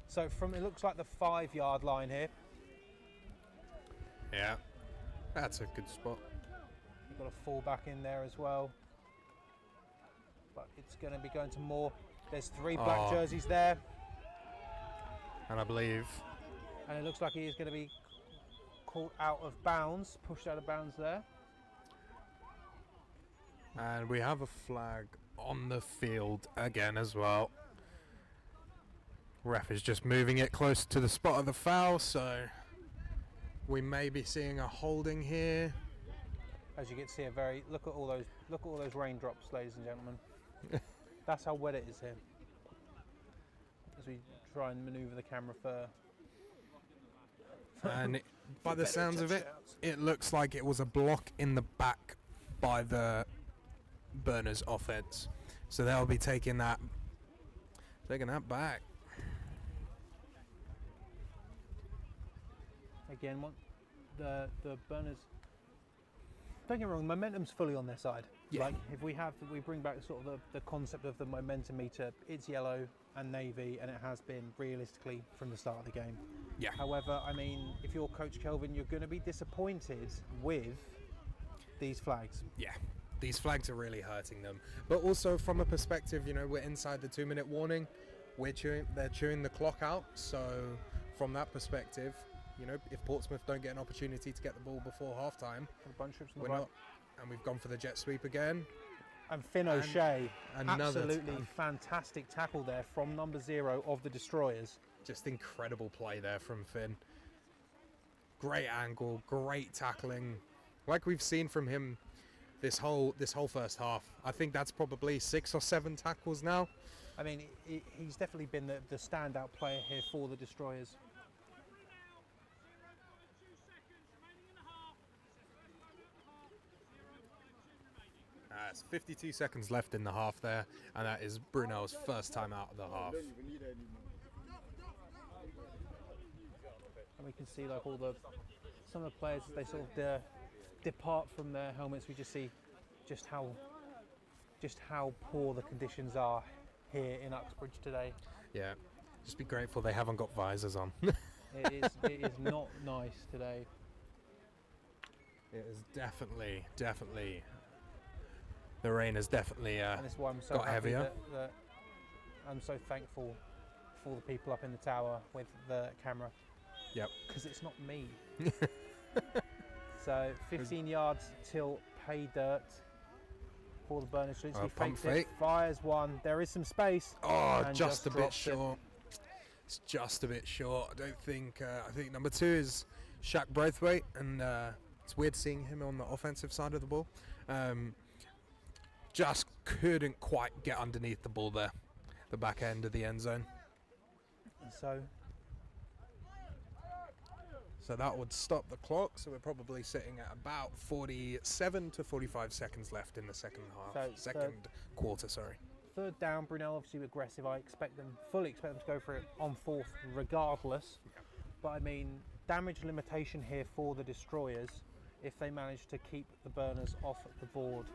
So it looks like the 5-yard line here. Yeah, that's a good spot. You've got a fullback in there as well. But it's going to be going to more. There's 3 black jerseys there. And I believe... And it looks like he is going to be caught out of bounds, pushed out of bounds there. And we have a flag on the field again as well. Ref is just moving it close to the spot of the foul, so we may be seeing a holding here. As you can see, look at all those raindrops, ladies and gentlemen. That's how wet it is here. As we try and manoeuvre the camera for. And by the sounds of it, it looks like it was a block in the back by the Burners offense. So they'll be taking that back. Again, the Burners. Don't get me wrong, momentum's fully on their side. Yeah. Like if we bring back sort of the concept of the momentum meter, it's yellow and navy, and it has been realistically from the start of the game. Yeah. However, I mean, if you're Coach Kelvin, you're going to be disappointed with these flags. Yeah. These flags are really hurting them. But also from a perspective, we're inside the 2-minute warning. They're chewing the clock out. So from that perspective, if Portsmouth don't get an opportunity to get the ball before half-time, we're not. And we've gone for the jet sweep again. And Finn O'Shea, another absolutely fantastic tackle there from number 0 of the Destroyers. Just incredible play there from Finn. Great angle, great tackling. Like we've seen from him this whole first half. I think that's probably 6 or 7 tackles now. I mean, he's definitely been the standout player here for the Destroyers. It's 52 seconds left in the half there, and that is Brunel's first time out of the half. And we can see like some of the players, they sort of depart from their helmets. We just see just how poor the conditions are here in Uxbridge today. Yeah, just be grateful they haven't got visors on. It is not nice today. It is definitely. The rain has definitely and that's why I'm so got happy heavier. that I'm so thankful for the people up in the tower with the camera. Yep. Because it's not me. So 15 yards till pay dirt for the Burners. Pump fakes it, fires one. There is some space. Oh, and just a bit drops short. It's just a bit short. I don't think. I think number 2 is Shaq Braithwaite, and it's weird seeing him on the offensive side of the ball. Just couldn't quite get underneath the ball there, the back end of the end zone. So that would stop the clock. So we're probably sitting at about 47 to 45 seconds left in the second half. Second quarter, sorry. Third down, Brunel obviously aggressive. I fully expect them to go for it on 4th regardless. Yeah. But I mean, damage limitation here for the Destroyers if they manage to keep the Burners off the board.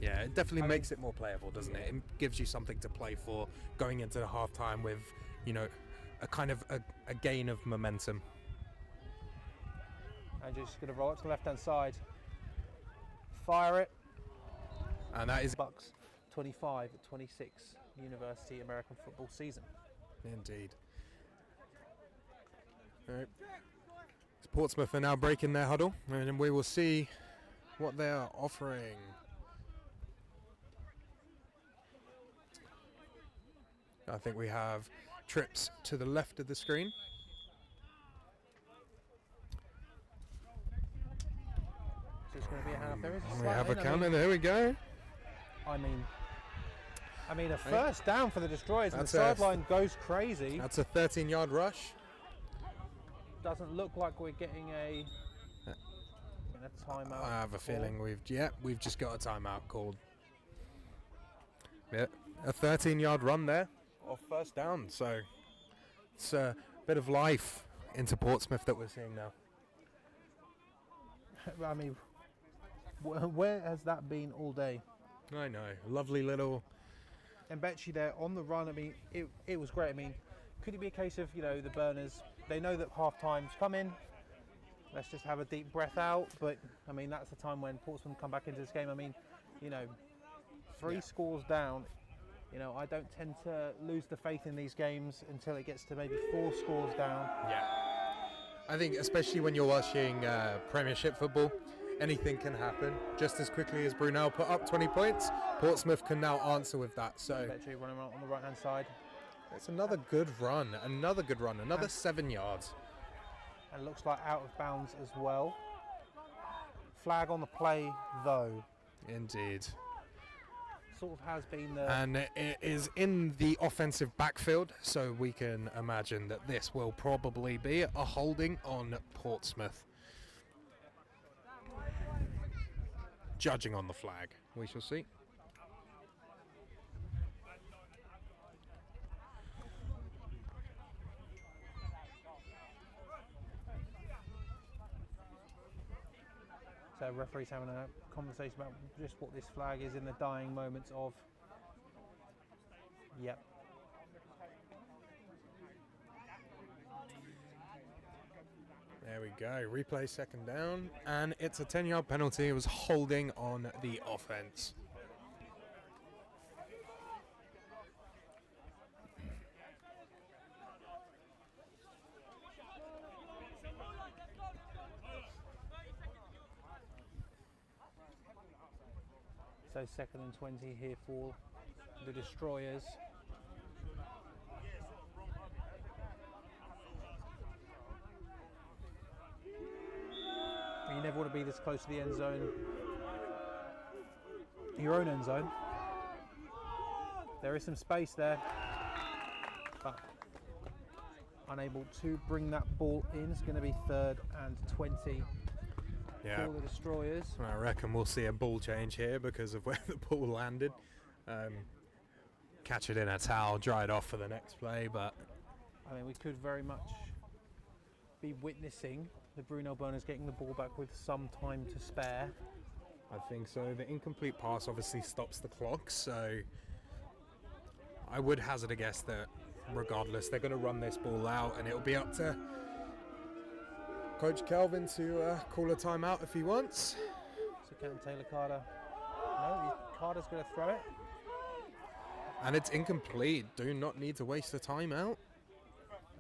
Yeah, it definitely makes it more playable, doesn't it? It gives you something to play for going into the half-time with, a kind of a gain of momentum. And just going to roll it to the left-hand side. Fire it. And that is Bucks 25-26 University American football season. Indeed. All right. Portsmouth are now breaking their huddle, and we will see what they are offering. I think we have trips to the left of the screen. So it's going to be a hand. There is a We slight have a in, counter. There we go. I mean, a first down for the Destroyers, and the That's sideline goes crazy. That's a 13-yard rush. Doesn't look like we're getting a timeout. I have a feeling we've just got a timeout called. Yeah, a 13-yard run there off first down. So it's a bit of life into Portsmouth that we're seeing now. I mean, Where has that been all day? I know, lovely little. And Becci there on the run. I mean, it was great. I mean, could it be a case of, the Burners, they know that half time's coming, let's just have a deep breath out. But I mean, that's the time when Portsmouth come back into this game. I mean, three scores down, I don't tend to lose the faith in these games until it gets to maybe 4 scores down. Yeah. I think especially when you're watching Premiership football, anything can happen. Just as quickly as Brunel put up 20 points, Portsmouth can now answer with that. So Becci running around on the right-hand side. it's another good run, another 7 yards. And looks like out of bounds as well. Flag on the play, though. Indeed. Sort of has been the... And it is in the offensive backfield, so we can imagine that this will probably be a holding on Portsmouth. Judging on the flag, we shall see. So referee's having a conversation about just what this flag is in the dying moments of... Yep. There we go, replay second down, and it's a 10-yard penalty. It was holding on the offense. So 2nd and 20 here for the Destroyers. You never want to be this close to the end zone, your own end zone. There is some space there, but unable to bring that ball in. It's going to be 3rd and 20 for the Destroyers. I reckon we'll see a ball change here because of where the ball landed. Catch it in a towel, dry it off for the next play, but I mean, we could very much be witnessing the Brunel Burners getting the ball back with some time to spare. I think so. The incomplete pass obviously stops the clock, so I would hazard a guess that regardless, they're going to run this ball out, and it'll be up to Coach Kelvin to call a timeout if he wants. So can Taylor Carter? No, Carter's going to throw it. And it's incomplete. Do not need to waste the timeout.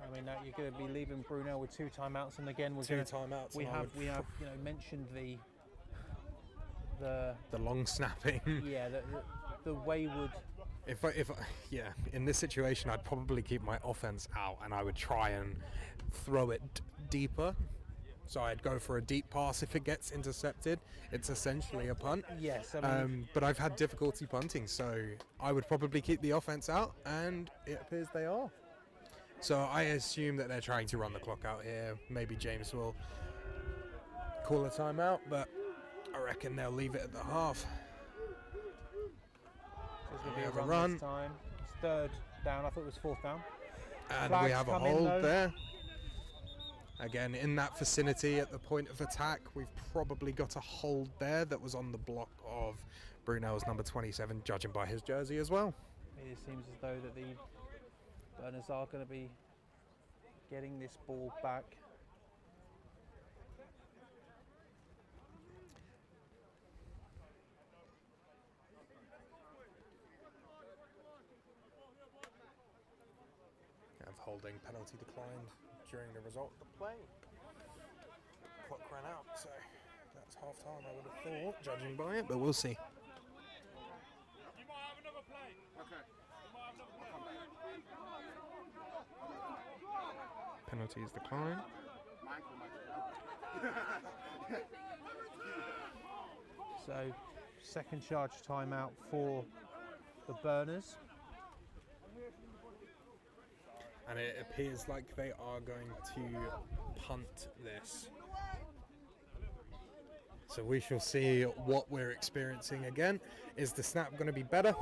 I mean, you're going to be leaving Brunel with 2 timeouts, and again, Two timeouts. We have mentioned the long snapping. Yeah, the wayward. In this situation, I'd probably keep my offense out, and I would try and throw it deeper. So I'd go for a deep pass if it gets intercepted. It's essentially a punt. Yes, I mean, but I've had difficulty punting, so I would probably keep the offense out, and it appears they are. So I assume that they're trying to run the clock out here. Maybe James will call a timeout, but I reckon they'll leave it at the half. There's going to be a run this time. It's 3rd down. I thought it was 4th down. And Flags we have a come in, hold though. there. Again, in that vicinity at the point of attack, we've probably got a hold there that was on the block of Brunel's number 27, judging by his jersey as well. It seems as though that the Burners are going to be getting this ball back. Have holding penalty declined during the result of the play. Clock ran out, so that's half time, I would have thought, judging by it, but we'll see. You might have another play. Okay. You might have another play. Penalty is declined. So, 2nd charge timeout for the Burners. And it appears like they are going to punt this. So we shall see what we're experiencing again. Is the snap going to be better,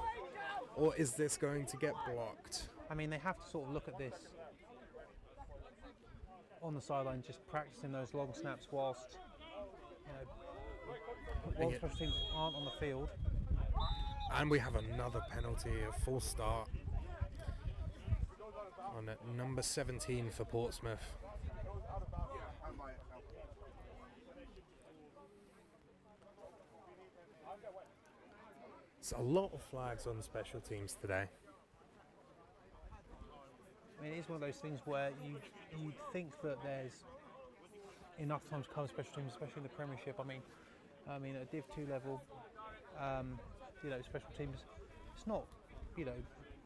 or is this going to get blocked? I mean, they have to sort of look at this on the sideline, just practicing those long snaps whilst while special teams aren't on the field. And we have another penalty, a full start on number 17 for Portsmouth. It's a lot of flags on special teams today. I mean, it's one of those things where you think that there's enough time to cover special teams, especially in the Premiership. I mean, at Div 2 level, special teams, it's not,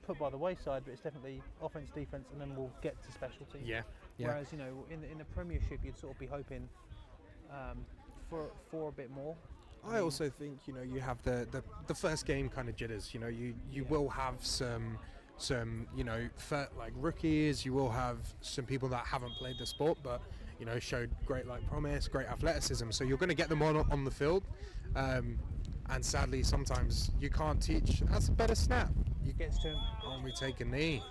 put by the wayside, but it's definitely offense, defense, and then we'll get to special teams. Yeah. Whereas, in the Premiership, you'd sort of be hoping for a bit more. I also think you have the first game kind of jitters. You will have some like rookies. You will have some people that haven't played the sport, but showed great promise, great athleticism. So you're going to get them on the field. And sadly, sometimes you can't teach. That's a better snap. You gets to him. And we take a knee.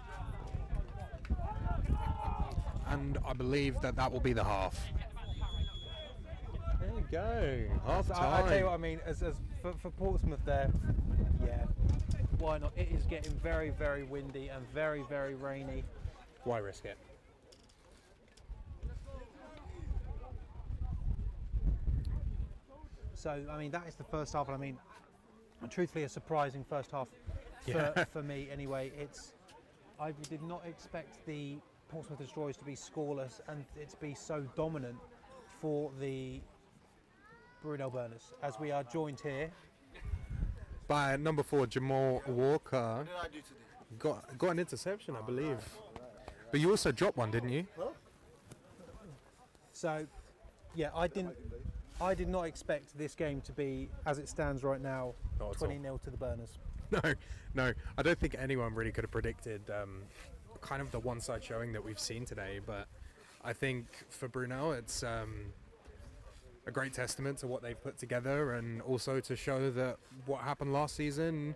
And I believe that will be the half. There you go. Half time. I tell you what, I mean, as for Portsmouth there, yeah, why not? It is getting very, very windy and very, very rainy. Why risk it? So, I mean, that is the first half. And I mean, truthfully, a surprising first half for me anyway. I did not expect the Portsmouth Destroyers to be scoreless and it to be so dominant for the Brunel Burners, as we are joined here by number 4, Jamal Walker. What did I do today? Got an interception, I believe. But you also dropped one, didn't you? So, yeah, I did not expect this game to be, as it stands right now, 20-0 to the Burners. No, I don't think anyone really could have predicted kind of the one-side showing that we've seen today. But I think for Brunel, it's a great testament to what they've put together, and also to show that what happened last season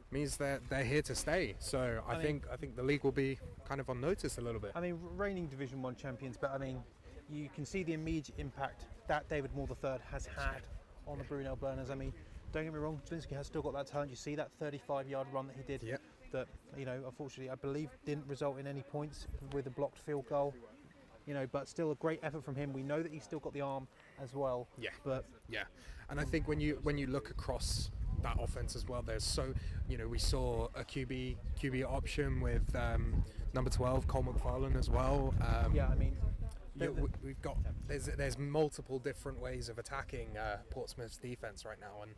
means that they're here to stay. So I think the league will be kind of on notice a little bit. I mean, reigning Division 1 champions, but I mean, you can see the immediate impact that David Moore III has had on the Brunel Burners. I mean, don't get me wrong, Dwinsky has still got that talent. You see that 35-yard run that he did, that, unfortunately, I believe didn't result in any points with a blocked field goal. But still a great effort from him. We know that he's still got the arm as well. And I think when you look across that offense as well, there's we saw a QB option with number 12 Cole McFarlane as well. We've got there's multiple different ways of attacking Portsmouth's defense right now, and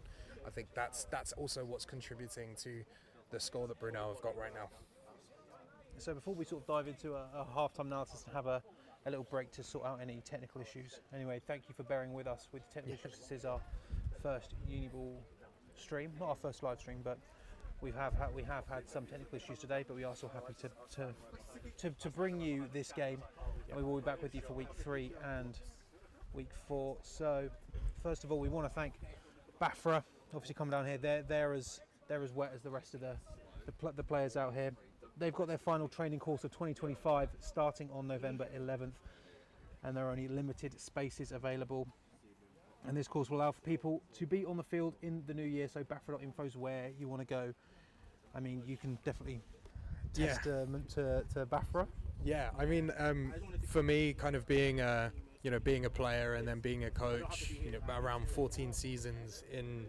I think that's also what's contributing to the score that Brunel have got right now. So before we sort of dive into a halftime analysis and have a little break to sort out any technical issues. Anyway, thank you for bearing with us with technical issues. This is our first Uniball stream, not our first live stream, but we have had some technical issues today, but we are so happy to bring you this game. We will be back with you for week 3 and week 4. So first of all, we want to thank Bafra, obviously coming down here. They're as wet as the rest of the players out here. They've got their final training course of 2025 starting on November 11th, and there are only limited spaces available. And this course will allow for people to be on the field in the new year. So Bafra.info is where you want to go. I mean, you can definitely testament to Bafra. Yeah, I mean, for me, kind of being a player and then being a coach, around 14 seasons in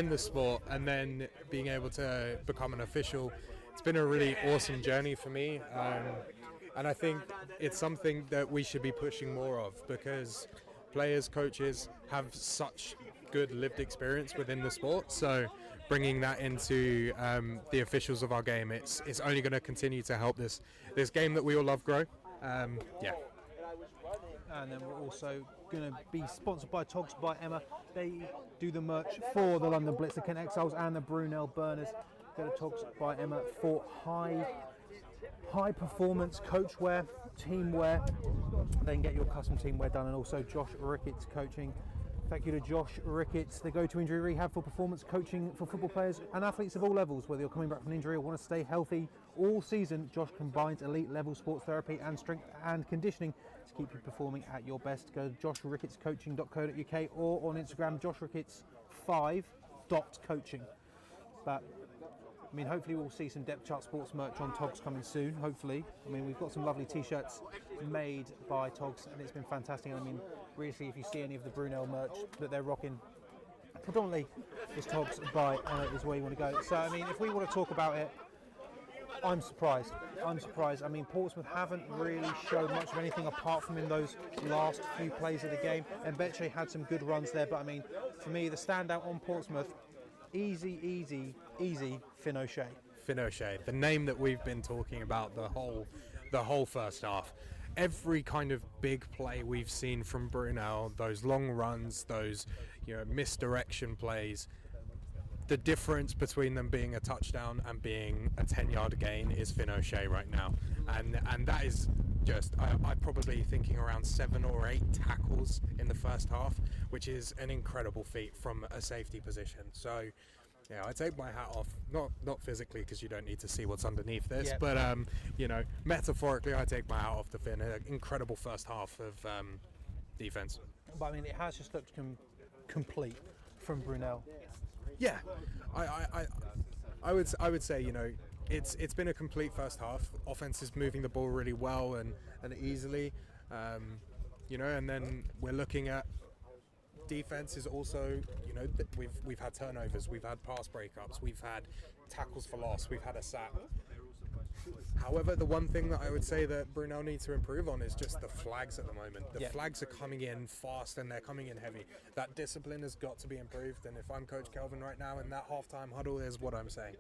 the sport, and then being able to become an official, it's been a really awesome journey for me. And I think it's something that we should be pushing more of, because players, coaches have such good lived experience within the sport. So bringing that into the officials of our game, it's only going to continue to help this game that we all love grow. And then we're also going to be sponsored by Togs by Emma. They do the merch for the London Blitz, the Kent Exiles and the Brunel Burners. Go to Togs by Emma for high performance coach wear, team wear. Then get your custom team wear done, and also Josh Ricketts coaching. Thank you to Josh Ricketts. They go to injury rehab for performance coaching for football players and athletes of all levels, whether you're coming back from an injury or want to stay healthy all season. Josh combines elite level sports therapy and strength and conditioning to keep you performing at your best. Go to joshrickettscoaching.co.uk or on Instagram, Josh Ricketts 5.coaching. But I mean, hopefully we'll see some Depth Chart Sports merch on Togs coming soon, hopefully. I mean, we've got some lovely t-shirts made by Togs, and it's been fantastic. I mean, really, if you see any of the Brunel merch that they're rocking, predominantly is Togs by is where you want to go. So, I mean, if we want to talk about it, I'm surprised. I mean, Portsmouth haven't really showed much of anything apart from in those last few plays of the game. And Betche had some good runs there, but I mean, for me, the standout on Portsmouth, easy, Finn O'Shea. Finn O'Shea, the name that we've been talking about the whole first half. Every kind of big play we've seen from Brunel, those long runs, those misdirection plays, the difference between them being a touchdown and being a 10-yard gain is Finn O'Shea right now, and that is just I'm probably thinking around 7 or 8 tackles in the first half, which is an incredible feat from a safety position. So yeah, I take my hat off, not physically because you don't need to see what's underneath this, Yep. but metaphorically, I take my hat off to Finn. An incredible first half of defense. But I mean, it has just looked complete from Brunel. Yeah, I would say it's been a complete first half. Offense is moving the ball really well and easily, and then we're looking at defense is also we've had turnovers, we've had pass breakups, we've had tackles for loss, we've had a sack. However, the one thing that I would say that Brunel needs to improve on is just the flags at the moment. The flags are coming in fast and they're coming in heavy. That discipline has got to be improved, and if I'm Coach Kelvin right now in that halftime huddle is what I'm saying.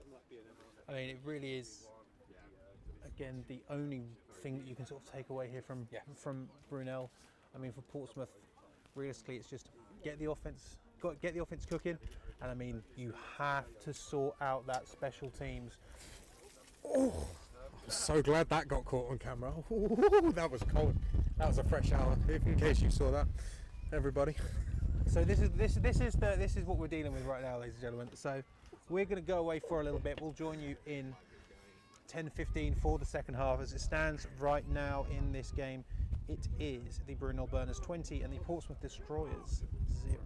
I mean, it really is, again, the only thing that you can sort of take away here from Brunel. I mean, for Portsmouth, realistically, it's just get the offense cooking, and I mean, you have to sort out that special teams. Oh, I'm so glad that got caught on camera. Ooh, that was cold. That was a fresh hour. In case you saw that, everybody. So this is what we're dealing with right now, ladies and gentlemen. So we're going to go away for a little bit. We'll join you in 10:15 for the second half. As it stands right now in this game, it is the Brunel Burners 20 and the Portsmouth Destroyers 0.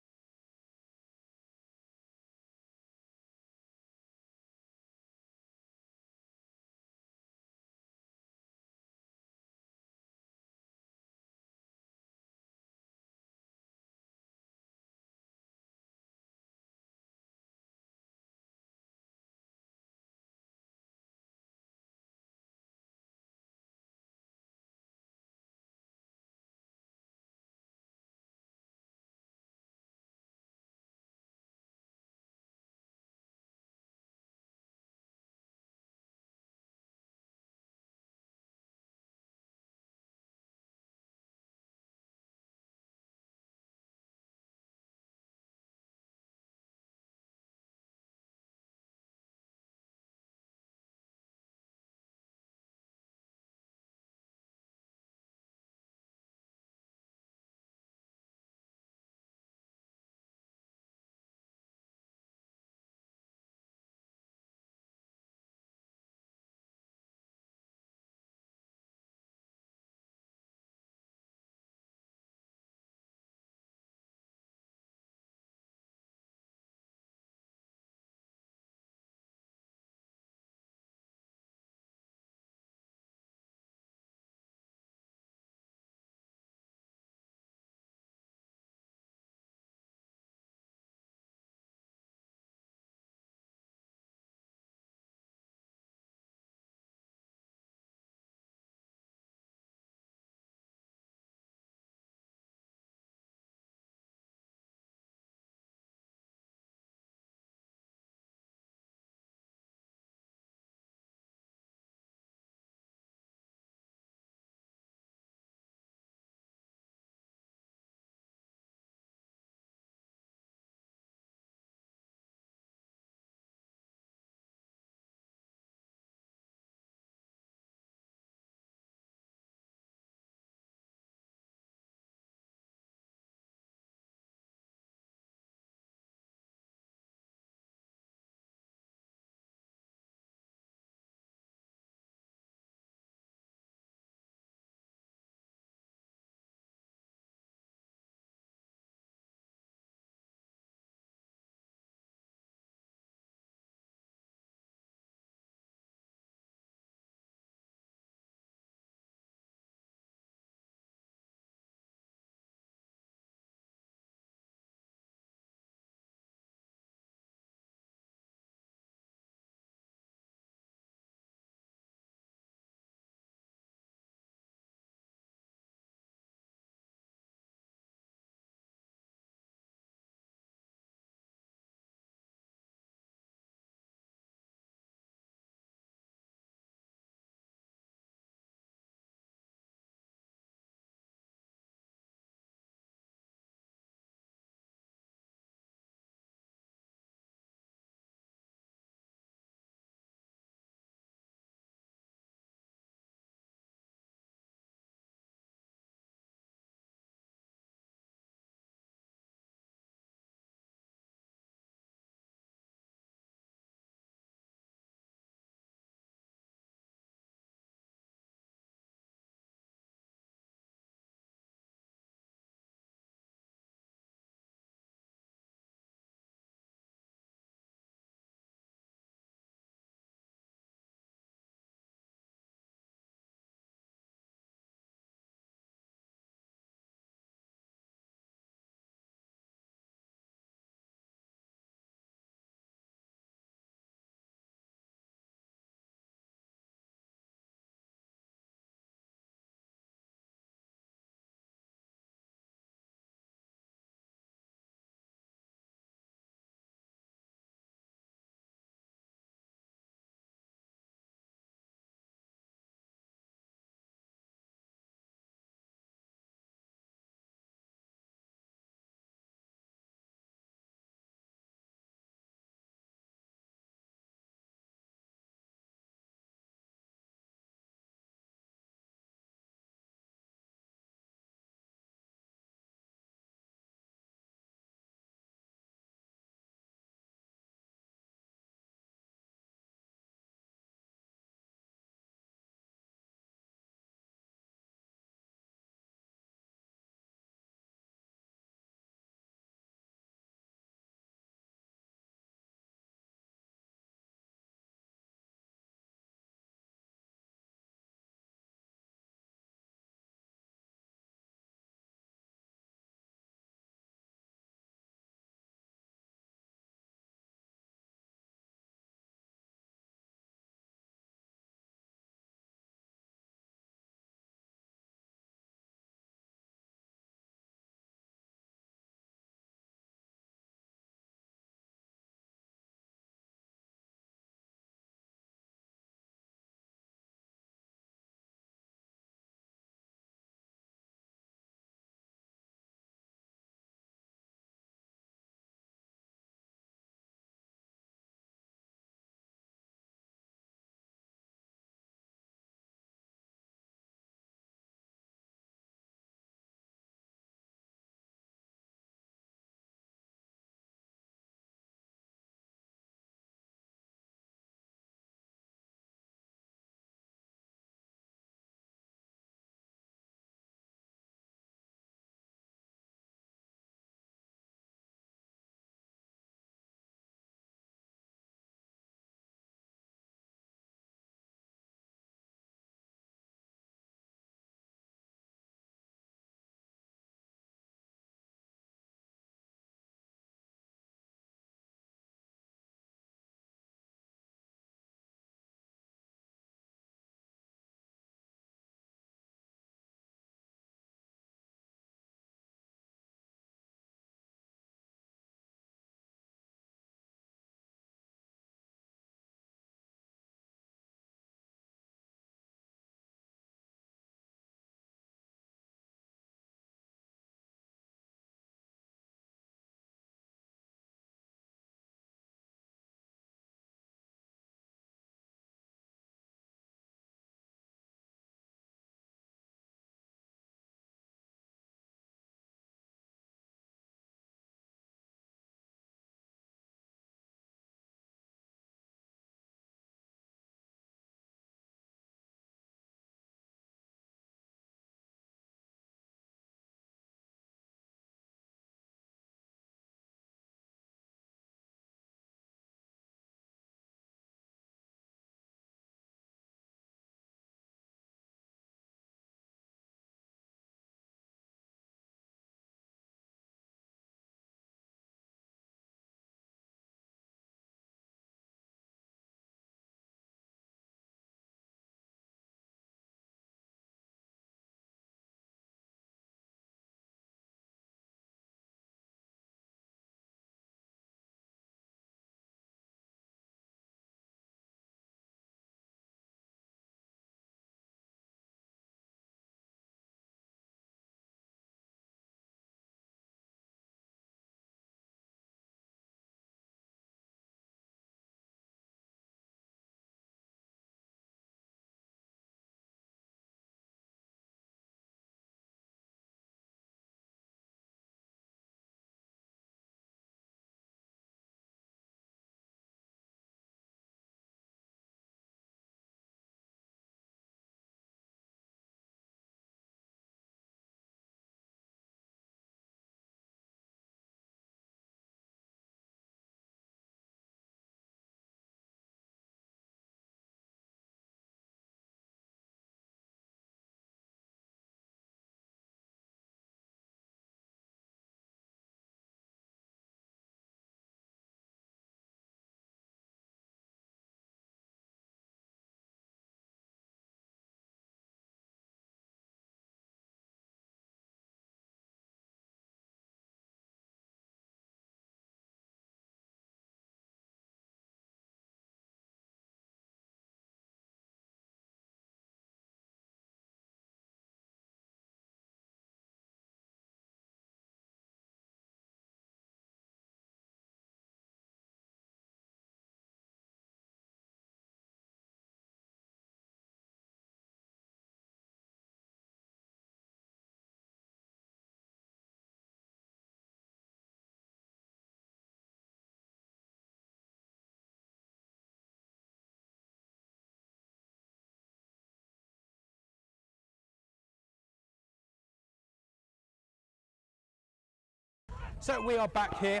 So we are back here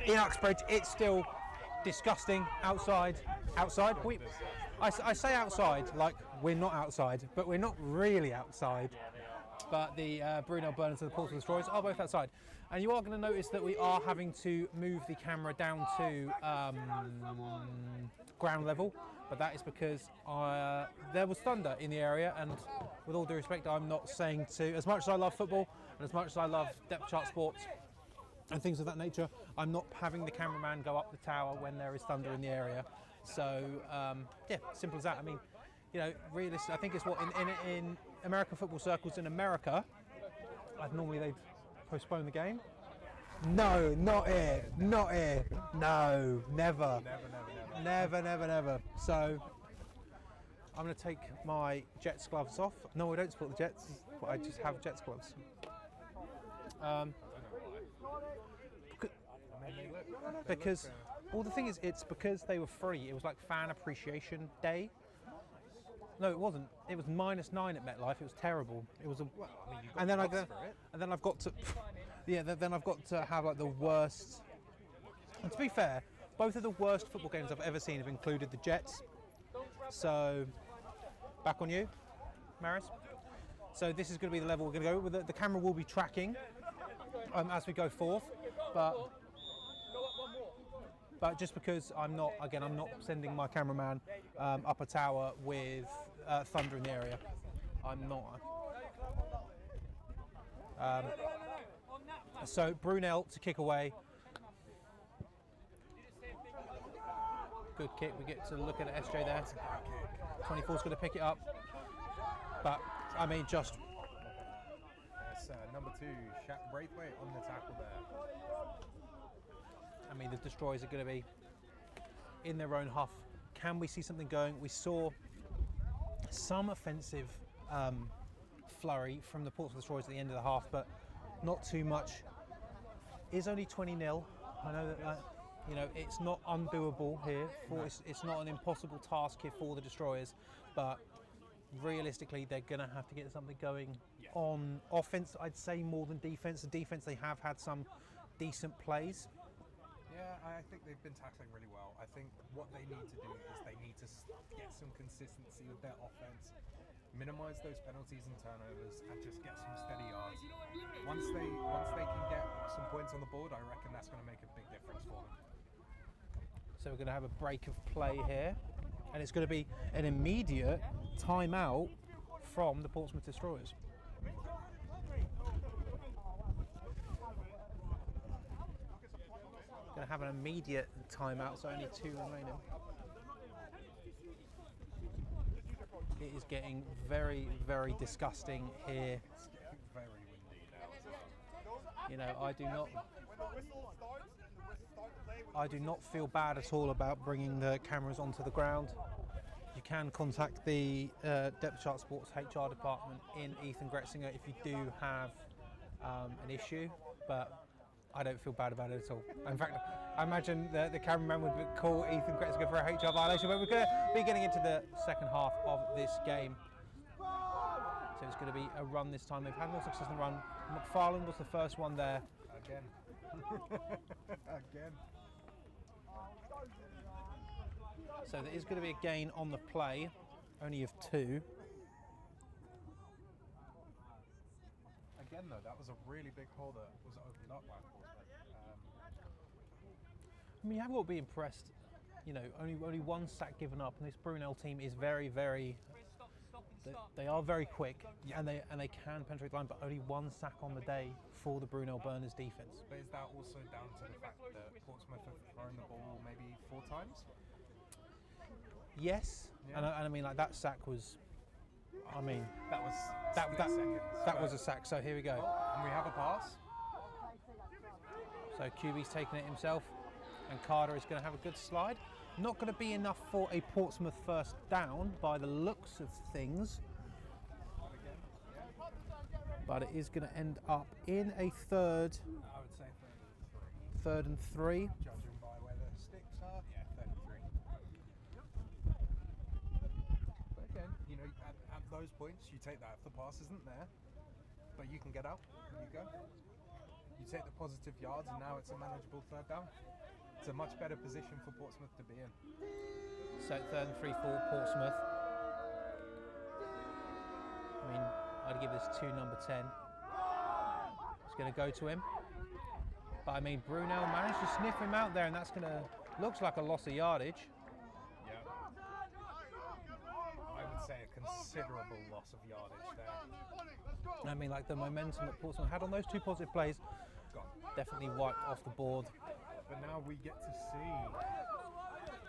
in Uxbridge. It's still disgusting outside. Outside? I say outside like we're not outside, but we're not really outside. But the Brunel Burners and the Portsmouth Destroyers are both outside. And you are going to notice that we are having to move the camera down to ground level. But that is because there was thunder in the area, and with all due respect, I'm not saying to, as much as I love football and as much as I love DepthChartSports and things of that nature, I'm not having the cameraman go up the tower when there is thunder in the area. So yeah, simple as that. I mean, you know, realistically, I think it's what in American football circles in America, normally they'd postpone the game. No, not here, not here. No, never. Never. So I'm going to take my Jets gloves off. No, I don't support the Jets, but I just have Jets gloves. Because, well, the thing is, it's because they were free. It was like Fan Appreciation Day. No, it wasn't. It was -9 at MetLife. It was terrible. It was a. Well, I mean, you got And then then I've got to. Yeah, then I've got to have like the worst. And to be fair, both of the worst football games I've ever seen have included the Jets. So, back on you, Maris. So this is going to be the level we're going to go with. The camera will be tracking as we go forth, but just because I'm not sending my cameraman up a tower with thunder in the area. I'm not. So Brunel to kick away. Good kick. We get to look at SJ there. 24's going to pick it up, but I mean just. That's number 2, Shaq Braithwaite on the tackle there. I mean, the Destroyers are going to be in their own huff. Can we see something going? We saw some offensive flurry from the Portsmouth Destroyers at the end of the half, but not too much. Is only 20-0. I know that you know it's not undoable here. It's not an impossible task here for the Destroyers, but realistically, they're going to have to get something going on offense. I'd say more than defense. The defense, they have had some decent plays. Yeah, I think they've been tackling really well. I think what they need to do is they need to get some consistency with their offense, minimise those penalties and turnovers, and just get some steady yards. Once they can get some points on the board, I reckon that's going to make a big difference for them. So we're going to have a break of play here, and it's going to be an immediate timeout from the Portsmouth Destroyers. Going to have an immediate timeout, so only 2 remaining. It is getting very, very disgusting here. It's getting very windy now. You know, I do not feel bad at all about bringing the cameras onto the ground. You can contact the DepthChartSports HR department in Ethan Gretzinger if you do have an issue, but I don't feel bad about it at all. In fact, I imagine the cameraman would call Ethan Gretzinger for a HR violation, but we're going to be getting into the second half of this game. So it's going to be a run this time. They've had more success in the run. McFarland was the first one there. Again. Again. So there is going to be a gain on the play, only of 2. Again, though, that was a really big hole that was opened up by Portsmouth. I mean, you have got to be impressed. You know, only 1 sack given up, and this Brunel team is very, very. They are very quick, and they can penetrate the line, but only 1 sack on the day for the Brunel Burners defence. But is that also down to the fact that Portsmouth have thrown the ball maybe 4 times? Yes, Yeah. and I mean, like that sack was. I mean, That was that seconds. was a sack. So here we go. And we have a pass. So QB's taking it himself, and Carter is going to have a good slide. Not going to be enough for a Portsmouth first down by the looks of things, but it is going to end up in a third. I would say 33. Third and 3. Judging by where the sticks are, yeah, 33. But again, you know, at those points, you take that if the pass isn't there, but you can get out. You go. you take the positive yards, and now it's a manageable third down. It's a much better position for Portsmouth to be in. So 3rd and 3 for Portsmouth. I mean, I'd give this to number 10. It's going to go to him. But I mean, Brunel managed to sniff him out there, and that's going to, looks like a loss of yardage. Yeah. I would say a considerable loss of yardage there. I mean, like the momentum that Portsmouth had on those 2 positive plays, definitely wiped off the board. But now we get to see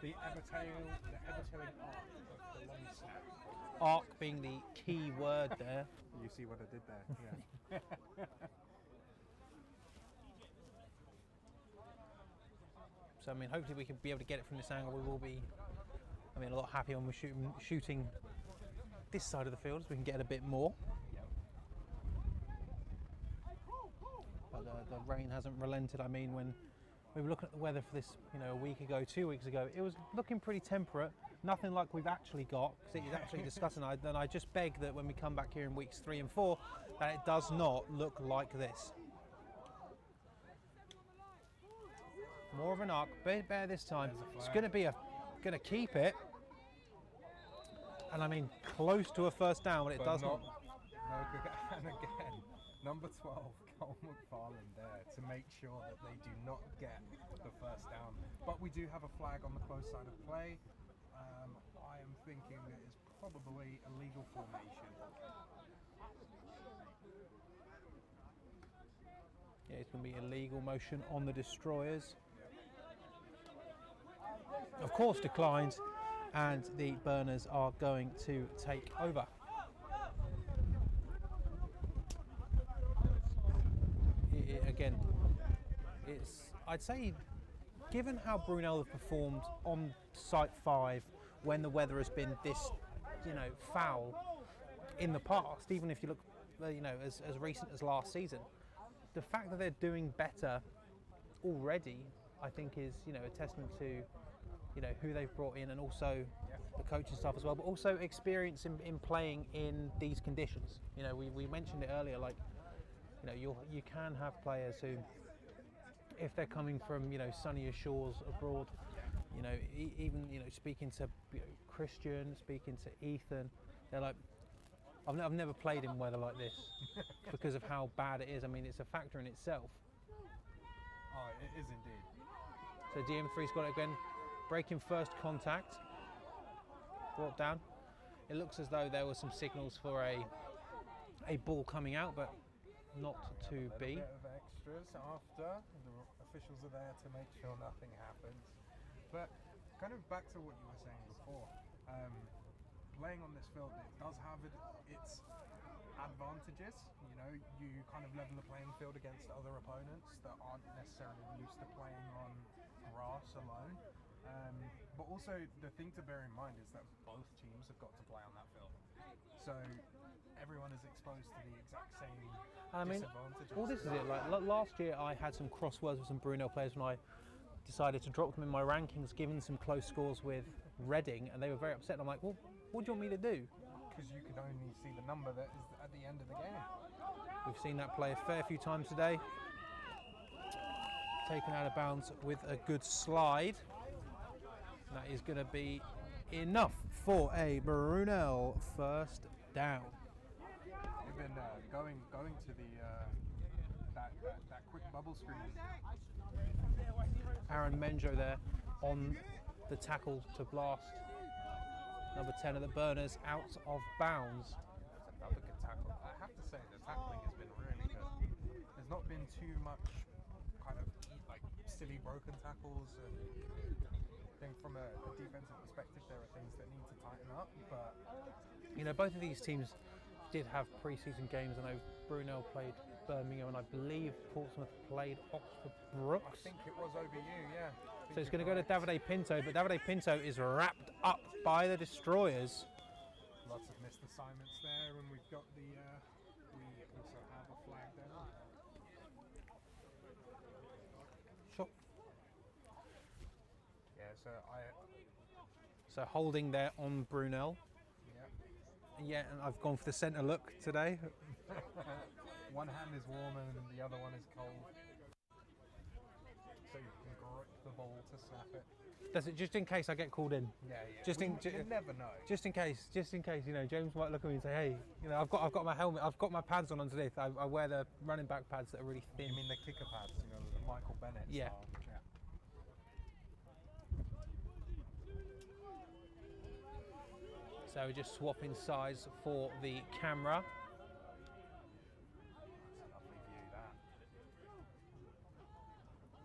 the ever-tailing arc of the long snap. Arc being the key word there. You see what I did there? Yeah. So I mean, hopefully we can be able to get it from this angle. We will be, I mean, a lot happier when we're shooting this side of the field, so we can get a bit more. But the rain hasn't relented. I mean, when we were looking at the weather for this, you know, a week ago, 2 weeks ago, it was looking pretty temperate. Nothing like we've actually got, because it is actually disgusting. And I just beg that when we come back here in weeks 3 and 4, that it does not look like this. More of an arc, bear this time. It's going to be going to keep it, and I mean close to a first down, but it does not. No, and again, number 12, Cole McFarland there to make sure that they do not get the first down. But we do have a flag on the close side of play. I am thinking that it's probably a legal formation. Yeah, it's going to be illegal motion on the destroyers. Of course declined, and the burners are going to take over. Again, I'd say, given how Brunel have performed on Site 5 when the weather has been this, you know, foul in the past, even if you look, you know, as recent as last season, the fact that they're doing better already, I think, is, you know, a testament to, you know, who they've brought in, and also the coaching staff as well, but also experience in playing in these conditions. You know, we mentioned it earlier, like, you know, you can have players who, if they're coming from, you know, sunnier shores abroad, you know, even, you know, speaking to, you know, Christian, speaking to Ethan, they're like, I've never played in weather like this because of how bad it is. I mean, it's a factor in itself. Oh, it is indeed. So DM3's got it again, breaking first contact, brought down. It looks as though there were some signals for a ball coming out, but not to be. A bit of extras after. The officials are there to make sure nothing happens. But kind of back to what you were saying before, playing on this field, it does have its advantages. You know, you kind of level the playing field against other opponents that aren't necessarily used to playing on grass alone. But also the thing to bear in mind is that both teams have got to play on that field. So everyone is exposed to the exact same disadvantages. Well, this is it. Like last year, I had some crosswords with some Brunel players when I decided to drop them in my rankings, given some close scores with Reading, and they were very upset. I'm like, well, what do you want me to do? Because you can only see the number that is at the end of the game. We've seen that play a fair few times today. Taken out of bounds with a good slide. That is going to be enough for a Brunel first down. We've been going to the that quick bubble screen. Aaron Menjo there on the tackle to blast. Number 10 of the Burners out of bounds. That's another good tackle. I have to say the tackling has been really good. There's not been too much kind of like silly broken tackles, and I think from a defensive perspective there are things that need to tighten up, but you know, both of these teams did have pre-season games. I know Brunel played Birmingham, and I believe Portsmouth played Oxford Brooks. I think it was OBU, yeah. So it's going to go to Davide Pinto, but Davide Pinto is wrapped up by the destroyers. Lots of missed assignments there, and we've got the we also have a flag there. Sure. Yeah, so holding there on Brunel. Yeah. Yeah, and I've gone for the centre look today. One hand is warm and the other one is cold. the ball to snap it. Does it just in case I get called in? Yeah. You never know. Just in case, you know, James might look at me and say, hey, you know, I've got my helmet, I've got my pads on underneath. I wear the running back pads that are really thin. You mean the kicker pads, you know, the Michael Bennett Yeah. style? Yeah. So we're just swapping sides for the camera. Lovely view, that.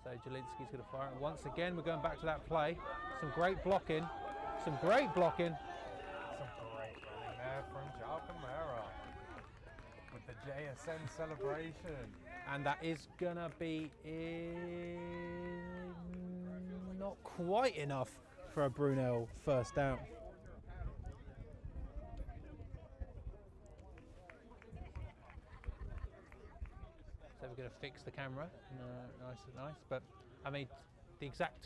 So Jelinski's going to fire it. Once again, we're going back to that play. Some great blocking. Some great blocking. Some great running there from João Camara with the JSN celebration. And that is going to be not quite enough for a Brunel first down. So we're going to fix the camera, nice. But I mean, the exact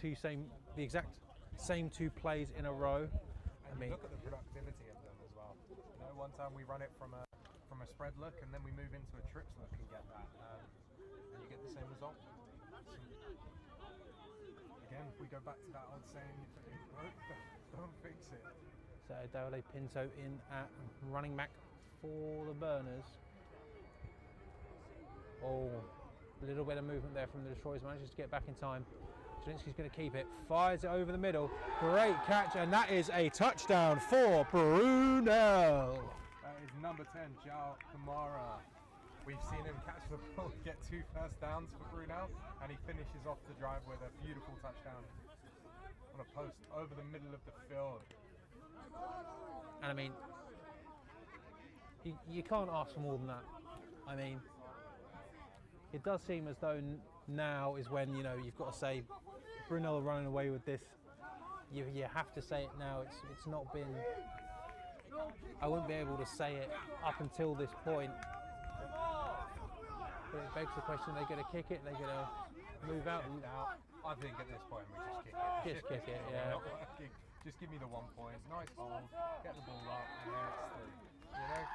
same two plays in a row. And you look at the productivity of them as well. You know, one time we run it from a spread look, and then we move into a trips look and get that, and you get the same result. So, again, we go back to that old saying: if it ain't broke, don't fix it. So Dale Pinto in at running back for the Burners. Oh, a little bit of movement there from the Destroyers, manages to get back in time. Jelinski's going to keep it, fires it over the middle. Great catch, and that is a touchdown for Brunel. That is number 10, João Camara. We've seen him catch the ball, get 2 first downs for Brunel, and he finishes off the drive with a beautiful touchdown on a post over the middle of the field. And I mean, you can't ask for more than that. I mean, it does seem as though now is when, you know, you've got to say Brunel are running away with this. You have to say it now. It's not been. I wouldn't be able to say it up until this point. But it begs the question: they're going to kick it. They're going to move out. I think at this point we just kick it. Just kick it, yeah. Not working. Just give me the 1 point. Nice hold. Get the ball up, and there it's through. You know,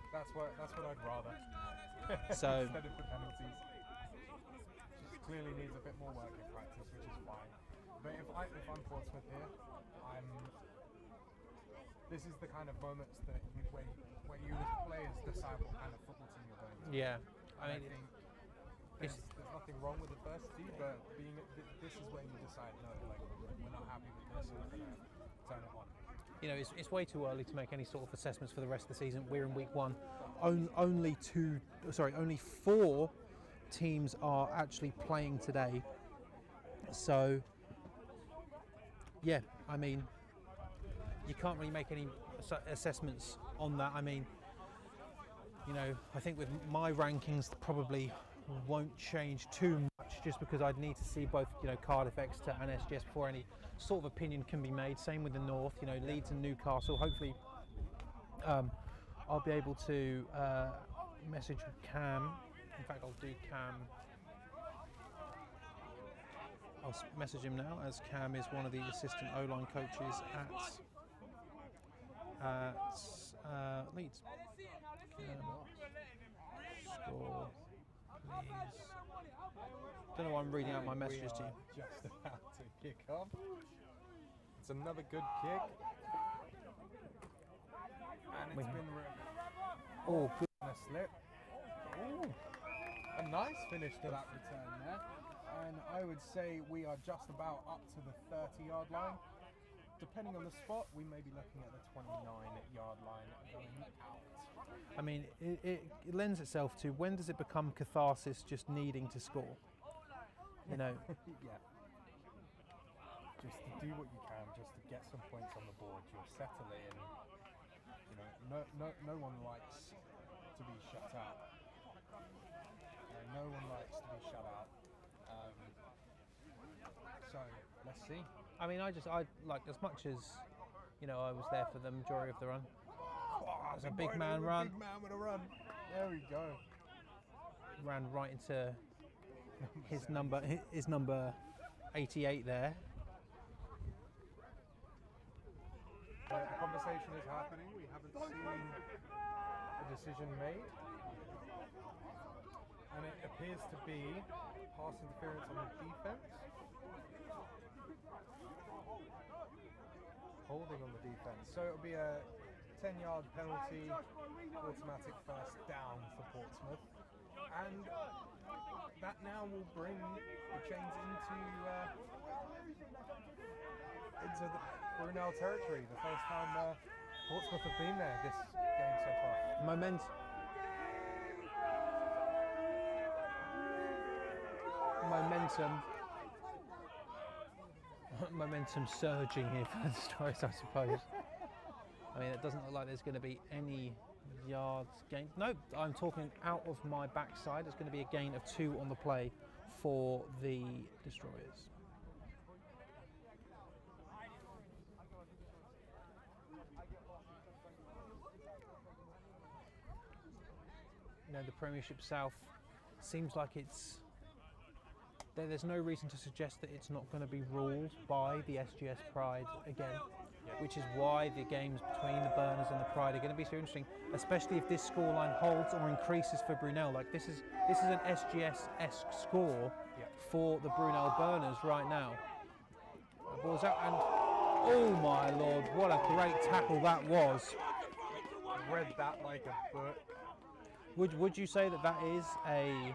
that's what I'd rather. So instead of the penalties, just clearly needs a bit more work in practice, which is fine. But if I'm Portsmouth here, this is the kind of moments that where you as players decide what kind of football team you're going to. yeah, I mean, think there's nothing wrong with adversity, but this is where you decide, no, like we're not happy with this, and we're going to turn it on. you know, it's way too early to make any sort of assessments for the rest of the season. We're in week 1. Only 4 teams are actually playing today. So, yeah, I mean, you can't really make any assessments on that. I mean, you know, I think with my rankings probably won't change too much, just because I'd need to see both, you know, Cardiff, Exeter and SGS before any sort of opinion can be made. Same with the North, you know, Leeds and Newcastle. Hopefully I'll be able to message Cam. In fact, I'll do Cam. I'll message him now, as Cam is one of the assistant O-line coaches at Leeds. Cam, score, please. Don't know why I'm reading out my messages to you. Just about to kick off. It's another good kick. And it's been Oh, good. a slip. Ooh. A nice finish to that return there. And I would say we are just about up to the 30-yard line. Depending on the spot, we may be looking at the 29-yard line going out. I mean, it lends itself to, when does it become catharsis just needing to score? You know. Yeah. Just to do what you can, just to get some points on the board. You'll settle in. You know, no one likes to be shut out. No one likes to be shut out. So let's see. I mean, I like, as much as, you know, I was there for the majority of the run. Oh, It's a big man run. Big man with a run. There we go. Ran right into his number 88 there. The conversation is happening. We haven't seen a decision made. And it appears to be pass interference on the defense. Holding on the defense. So it'll be a 10-yard penalty, automatic first down for Portsmouth. And that now will bring the chains into the Brunel territory. The first time Portsmouth have been there this game so far. Momentum surging here for the Stories, I suppose. I mean, it doesn't look like there's going to be any yards gained. No, I'm talking out of my backside. It's going to be a gain of 2 on the play for the Destroyers. You know, the Premiership South seems like there's no reason to suggest that it's not going to be ruled by the SGS Pride again, which is why the games between the Burners and the Pride are going to be so interesting, especially if this scoreline holds or increases for Brunel. Like this is an SGS-esque score for the Brunel Burners right now. The ball's out and oh my lord, what a great tackle that was. Read that like a book. Would you say that is a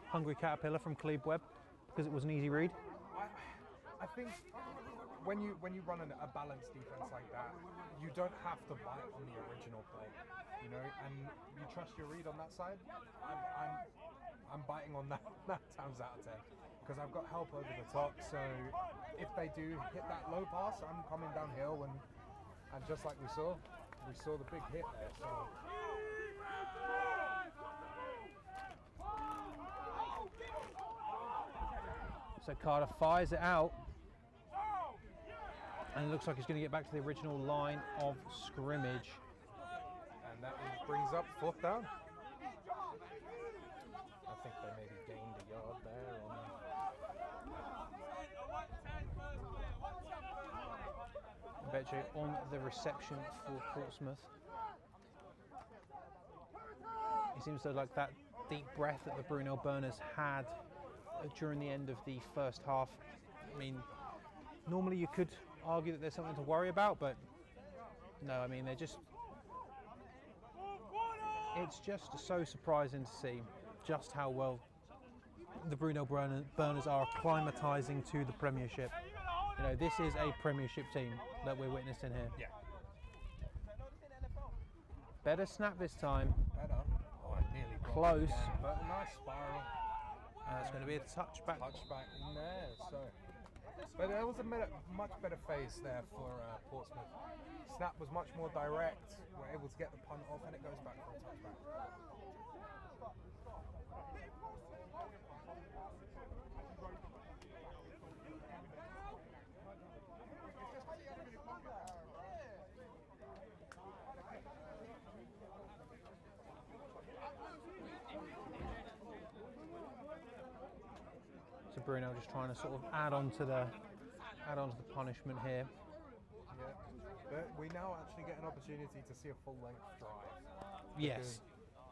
Hungry Caterpillar from Cleve Webb because it was an easy read? I think when you run a balanced defense like that, you don't have to bite on the original play, you know, and you trust your read on that side. I'm biting on that 9 times out of 10 because I've got help over the top. So if they do hit that low pass, I'm coming downhill and just like we saw the big hit there. So Carter fires it out, and it looks like he's going to get back to the original line of scrimmage. And that brings up 4th down. I think they maybe gained a yard there. I bet you on the reception for Portsmouth. It seems like that deep breath that the Brunel Burners had during the end of the first half. I mean, normally you could argue that there's something to worry about, but no, I mean, it's just so surprising to see just how well the Brunel Burners are acclimatising to the Premiership. You know, this is a Premiership team that we're witnessing here. Yeah. Better snap this time. Better. Oh, I nearly got Close. it again, but a nice spiral. It's going to be a touchback. Touchback in there. But there was a much better phase there for Portsmouth. Snap was much more direct. We're able to get the punt off, and it goes back for a touchback. So Brunel just trying to sort of add on to the punishment here. Yeah, but we now actually get an opportunity to see a full-length drive. Yes.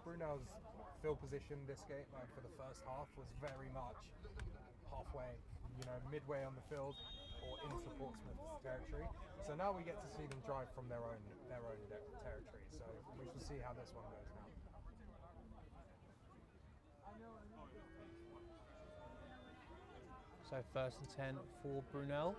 Brunel's field position this game, like for the first half, was very much halfway, you know, midway on the field or into Portsmouth's territory. So now we get to see them drive from their own territory. So we shall see how this one goes now. So 1st and 10 for Brunel.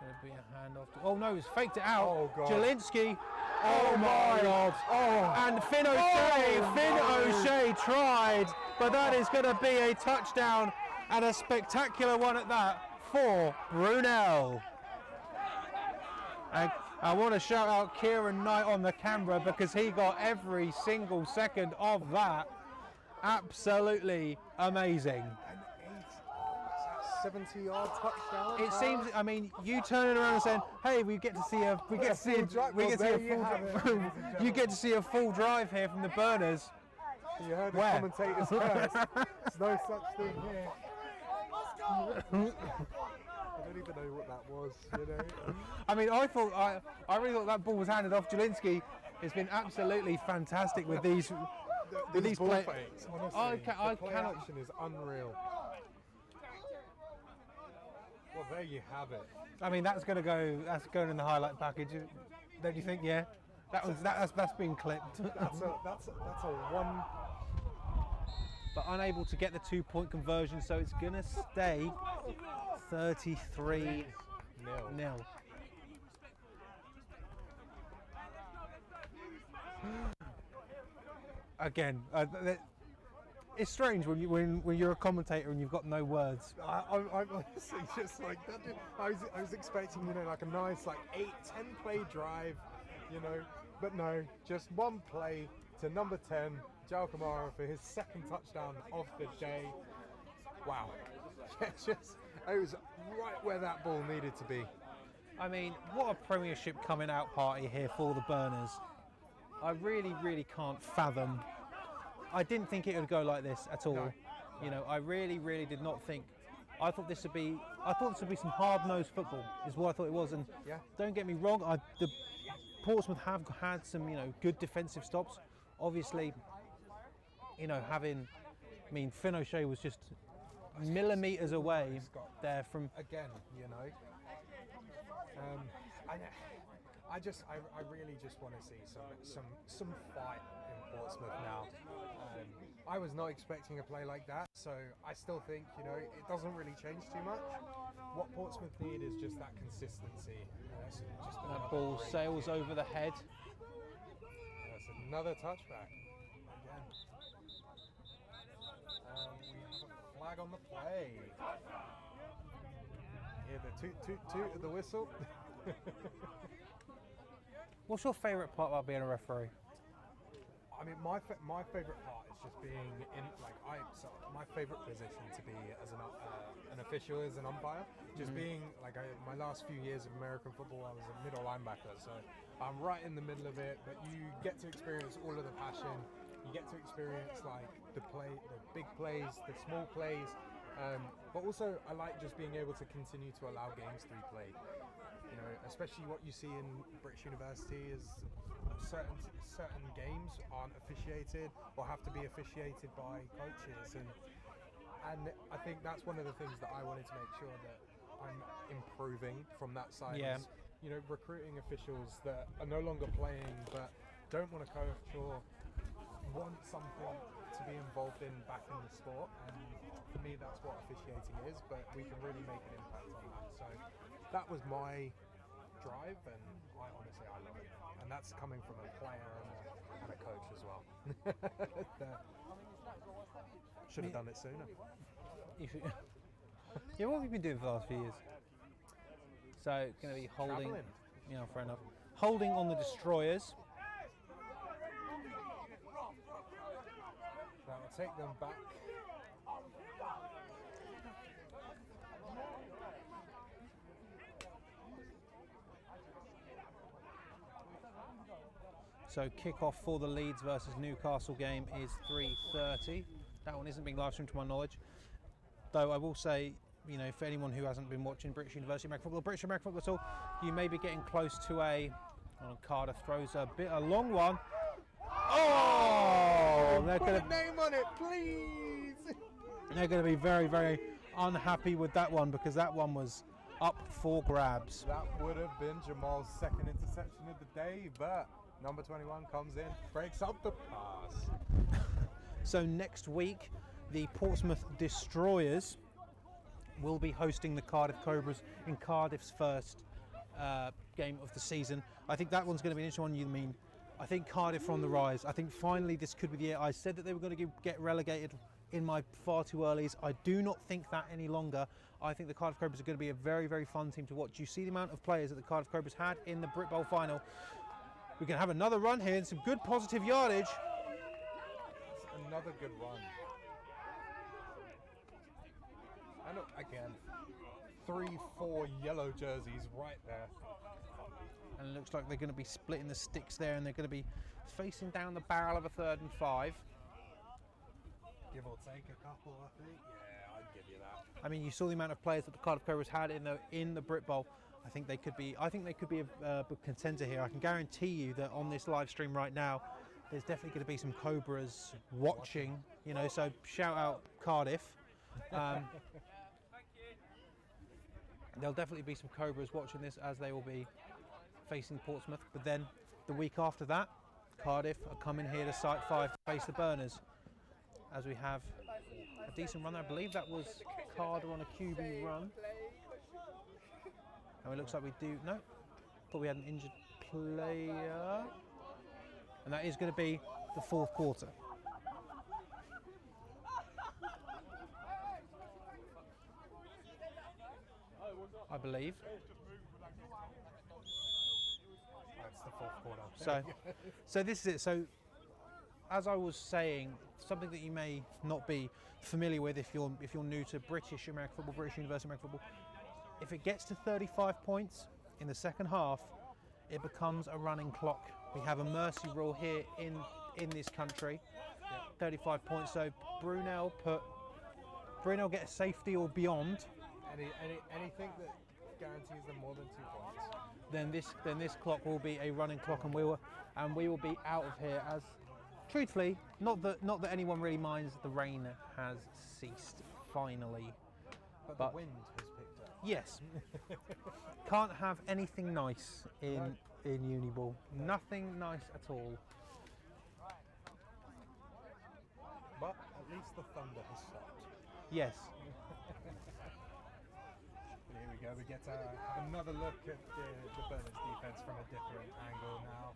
Going to be a handoff. Oh no, he's faked it out. Oh God. Jelinski. Oh my God. Oh. And Finn O'Shea tried, but that is going to be a touchdown and a spectacular one at that for Brunel. And I want to shout out Kieran Knight on the camera because he got every single second of that. Absolutely amazing. An 70-yard touchdown. It seems. I mean, you turning around and saying, "Hey, we get to see a full drive here from the Burners." You heard the Where? commentators first. There's no such thing here. don't even know what that was, you know. I mean, I really thought that ball was handed off. Jelinski has been absolutely fantastic with these These ball play. fakes, honestly, I the play cannot. action is unreal. Well, there you have it. I mean, that's going to go. That's going in the highlight package, don't you think? Yeah, that's been clipped. That's a one. But unable to get the 2-point conversion, so it's going to stay 33-0. Again, it's strange when you're a commentator and you've got no words. I'm honestly just like that. I was expecting, you know, like a nice like 8-10 play drive, you know, but no, just one play to number 10, João Kamara, for his second touchdown of the day. Wow, it was right where that ball needed to be. I mean, what a Premiership coming out party here for the Burners. I really, really can't fathom. I didn't think it would go like this at all. No. You know, I really, really did not think. I thought this would be some hard-nosed football, is what I thought it was. And Yeah. don't get me wrong, the Portsmouth have had some, you know, good defensive stops. Obviously, you know, Finn O'Shea was just millimetres away there from. Again, you know. I really just want to see some fight in Portsmouth now. I was not expecting a play like that, so I still think, you know, it doesn't really change too much. What Portsmouth need is just that consistency. That ball sails over the head. That's another touchback. Again. We have a flag on the play. Hear the toot of the whistle. What's your favourite part about being a referee? I mean, my favourite part is just being in, like, my favourite position to be as an official is an umpire. Just being, like, my last few years of American football, I was a middle linebacker, so I'm right in the middle of it, but you get to experience all of the passion. You get to experience, like, the big plays, the small plays, but also I like just being able to continue to allow games to be played. You know, especially what you see in British University is certain games aren't officiated or have to be officiated by coaches, and I think that's one of the things that I wanted to make sure that I'm improving from that side. Yeah. Is, you know, recruiting officials that are no longer playing but don't want to coach or want something to be involved in back in the sport, and for me that's what officiating is, but we can really make an impact on that. So that was my drive, and I love it, and that's coming from a player and a coach as well. Should have done it sooner. Yeah, what have you been doing for the last few years? So it's going to be holding, Travelling. you know, fair enough. Holding on the destroyers. That will take them back. So kickoff for the Leeds versus Newcastle game is 3:30. That one isn't being live streamed to my knowledge. Though I will say, you know, for anyone who hasn't been watching British University American football, British American football at all, you may be getting close to Cardiff throws a long one. Oh! Put a name on it, please! They're going to be very, very unhappy with that one, because that one was up for grabs. That would have been Jamal's second interception of the day, but number 21 comes in, breaks up the pass. So next week, the Portsmouth Destroyers will be hosting the Cardiff Cobras in Cardiff's first game of the season. I think that one's going to be an interesting one. I think Cardiff are on the rise. I think finally this could be the year. I said that they were going to get relegated in my far too earlys. I do not think that any longer. I think the Cardiff Cobras are going to be a very, very fun team to watch. You see the amount of players that the Cardiff Cobras had in the Brit Bowl final. We can have another run here and some good positive yardage. That's another good run. And look, again, 3-4 yellow jerseys right there. And it looks like they're going to be splitting the sticks there, and they're going to be facing down the barrel of a 3rd and 5. Give or take a couple, I think. Yeah, I'd give you you that. I mean, you saw the amount of players that the Cardiff Cobras had in the Brit Bowl. I think they could be a contender here. I can guarantee you that on this live stream right now, there's definitely going to be some Cobras watching. You know, so shout out Cardiff. There'll definitely be some Cobras watching this as they will be facing Portsmouth. But then the week after that, Cardiff are coming here to Site 5 to face the Burners. As we have a decent run there. I believe that was Carder on a QB run. And it looks like we do, no, thought we had an injured player. And that is going to be the fourth quarter. I believe. That's the fourth quarter. So this is it. So as I was saying, something that you may not be familiar with if you're new to British American football, British University American football, if it gets to 35 points in the second half, it becomes a running clock. We have a mercy rule here in this country. 35 points. So Brunel get a safety or beyond. Anything that guarantees them more than 2 points. Then this clock will be a running clock, and we will be out of here. As truthfully, not that anyone really minds. The rain has ceased finally, But the wind has picked up. Yes. Can't have anything nice in Uniball. Nothing nice at all. But at least the thunder has stopped. Yes. Here we go. We get to have another look at the Burners defense from a different angle now.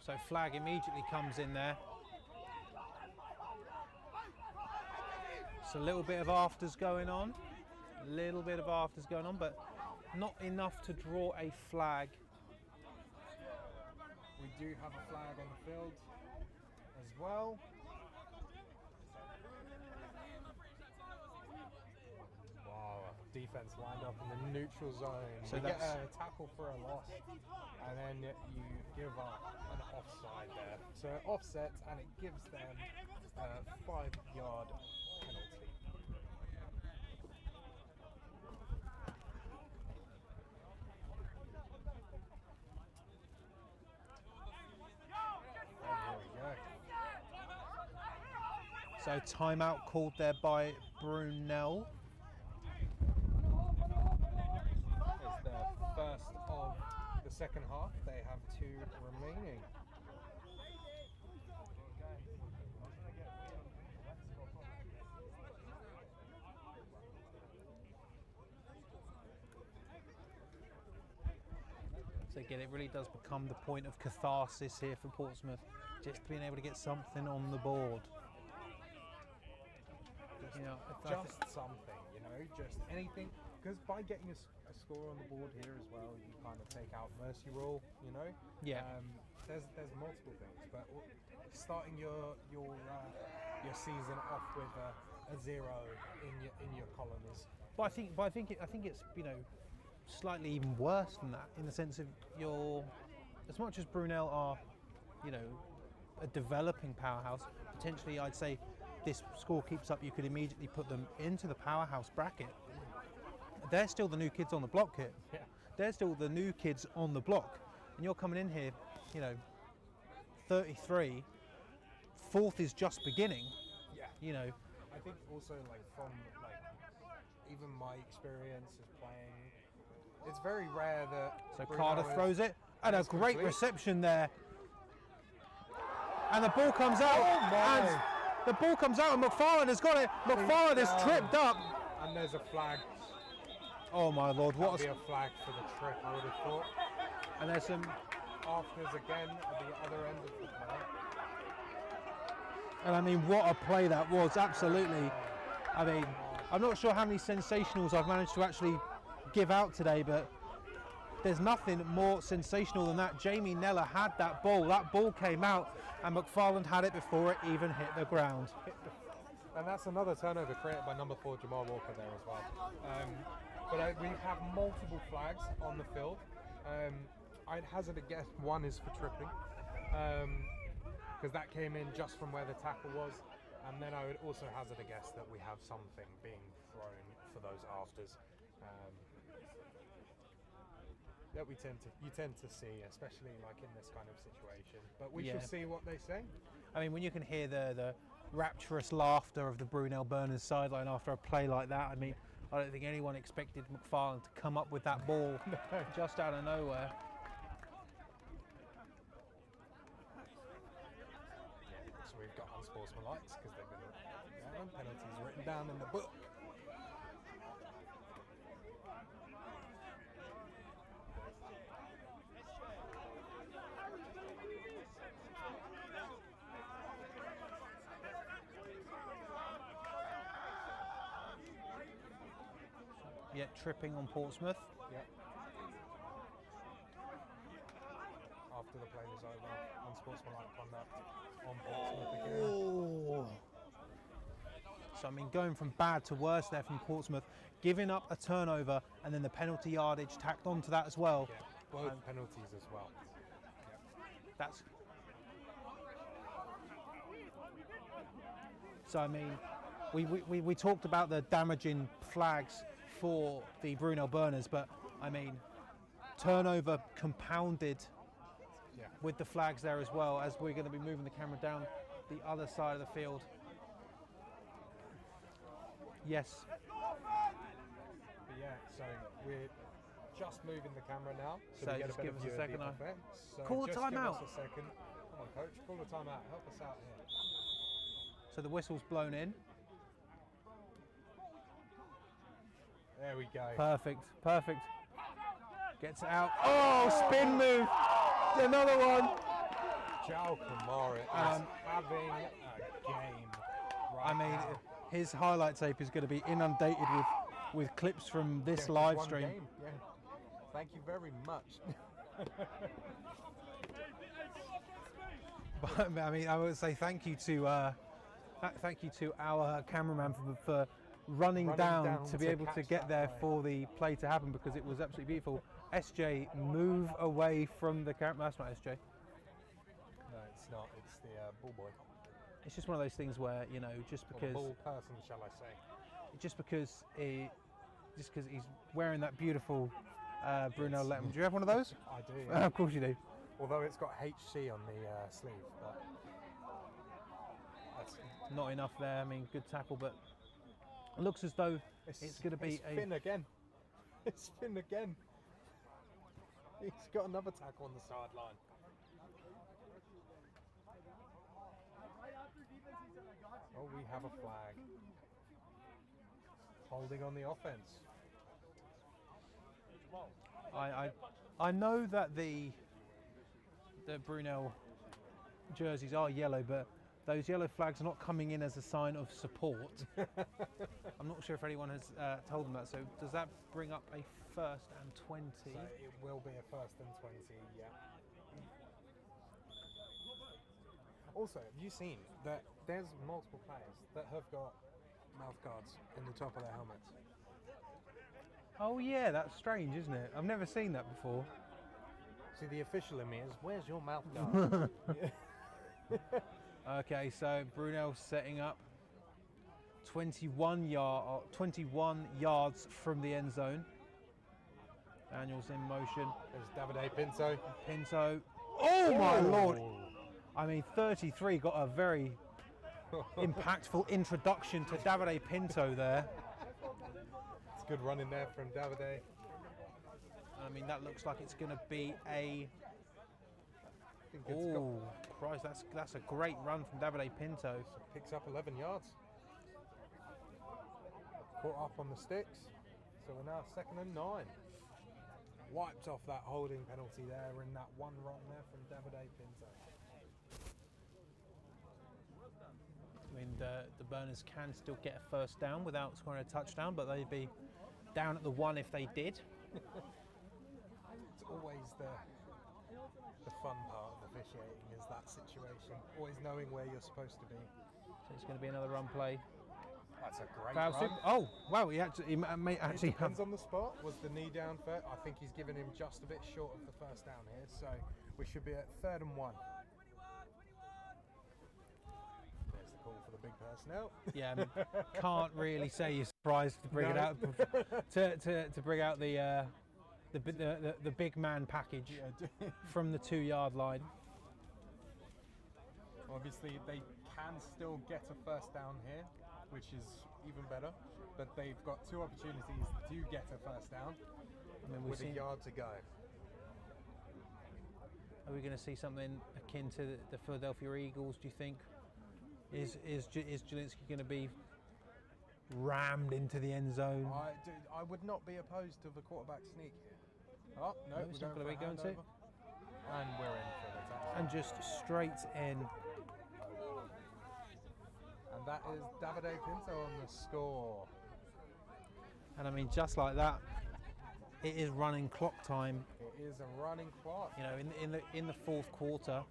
So flag immediately comes in there. It's a little bit of afters going on. But not enough to draw a flag. We do have a flag on the field as well. Wow, defense lined up in the neutral zone. So you get that's a tackle for a loss, and then you give up an offside there. So it offsets, and it gives them a 5-yard penalty. So timeout called there by Brunel. It's their first of the second half. They have 2 remaining. So again, it really does become the point of catharsis here for Portsmouth, just being able to get something on the board. You know, Just something, you know, just anything. Because by getting a score on the board here as well, you kind of take out mercy rule, you know. Yeah. There's multiple things, but starting your season off with a 0 in your column is. But I think it's slightly even worse than that, in the sense of as much as Brunel are, a developing powerhouse. Potentially, I'd say this score keeps up, you could immediately put them into the powerhouse bracket. They're still the new kids on the block here. Yeah. They're still the new kids on the block, and you're coming in here, 33. Fourth is just beginning. Yeah. I think also from even my experience of playing, it's very rare that. So Brunel Carter throws it, and a it's great complete. reception there. And the ball comes out. And the ball comes out, and McFarland has got it. McFarland is tripped up. And there's a flag. Oh my Lord! That'll be a flag for the trip, I would have thought. And there's some. Afters again at the other end of the play. And I mean, what a play that was! Absolutely. I mean, I'm not sure how many sensationals I've managed to actually give out today, but there's nothing more sensational than that. Jamie Neller had that ball. That ball came out, and McFarland had it before it even hit the ground. And that's another turnover created by number 4, Jamal Walker, there as well. But we have multiple flags on the field. I'd hazard a guess one is for tripping. because that came in just from where the tackle was. And then I would also hazard a guess that we have something being thrown for those afters. That you tend to see, especially like in this kind of situation. But we shall see what they say. I mean, when you can hear the rapturous laughter of the Brunel Burners sideline after a play like that, I mean, I don't think anyone expected McFarlane to come up with that ball just out of nowhere. So we've got unsportsmanlikes because they've been penalties written down in the book. Yeah, tripping on Portsmouth. Yep. After the play was over, unsportsmanlike conduct on Portsmouth again. Oh. So I mean, going from bad to worse there from Portsmouth, giving up a turnover and then the penalty yardage tacked onto that as well. Yeah, both penalties as well. That's. So I mean, we talked about the damaging flags for the Brunel Burners, but I mean, turnover compounded with the flags there as well, as we're going to be moving the camera down the other side of the field. Yes. But yeah, so we're just moving the camera now, So we get just a give us a second. So Call the just timeout. Give us a second. Come on, coach, call the timeout. Help us out here. So the whistle's blown in. There we go. Perfect, perfect. Gets it out. Oh, spin move. Another one. João Kamara is having a game right I mean, now. his highlight tape is going to be inundated with clips from this Just live one stream. game, yeah. Thank you very much. But I mean, I would say thank you to our cameraman for running down to be able to get there for the play to happen, because it was absolutely beautiful. SJ, move away from the camera. That's not SJ. No, it's not. It's the ball boy. It's just one of those things where, you know, just Or because ball person, shall I say? just because he's wearing that beautiful Brunel Letton. Do you have one of those? I do. Yeah. Of course you do. Although it's got HC on the sleeve, but that's Not enough there. I mean, good tackle, but it looks as though it's going to be it's Finn again. It's Finn again. He's got another tackle on the sideline. Oh, we have a flag. Holding on the offense. I know that the Brunel jerseys are yellow, but those yellow flags are not coming in as a sign of support. I'm not sure if anyone has told them that. So does that bring up a first and 20? So it will be a first and 20, yeah. Also, have you seen that there's multiple players that have got mouth guards in the top of their helmets? Oh yeah, that's strange, isn't it? I've never seen that before. See, the official in me is, where's your mouth guard? Okay, so Brunel setting up 21 yards from the end zone. Daniel's in motion. There's Davide Pinto. Pinto. Oh my lord! I mean, 33 got a very impactful introduction to Davide Pinto there. It's good running there from Davide. I mean, that looks like it's going to be a. I think it's Oh, Christ! That's a great run from Davide Pinto. picks up 11 yards. Caught up on the sticks. So we're now 2nd and 9. Wiped off that holding penalty there and that one run there from Davide Pinto. I mean, the Burners can still get a first down without scoring a touchdown, but they'd be down at the 1 if they did. It's always the fun part of officiating, is that situation. Always knowing where you're supposed to be. So it's going to be another run play. That's a great Foul run. super. Oh, wow! He may It actually have. depends on the spot. Was the knee down first? I think he's given him just a bit short of the first down here. So we should be at 3rd and 1. big personnel. Yeah, can't really say you're surprised to bring it out to bring out the big man package from the 2-yard line. Obviously, they can still get a first down here, which is even better. But they've got 2 opportunities to get a first down with a yard to go. Are we going to see something akin to the Philadelphia Eagles, do you think? Is Jelinski going to be rammed into the end zone? I would not be opposed to the quarterback sneak here. Oh, no, it's not going to be going to. And we're in for the touchdown. And just straight in. And that is Davide Pinto on the score. And I mean, just like that, it is running clock time. It is a running clock. You know, in the 4th quarter.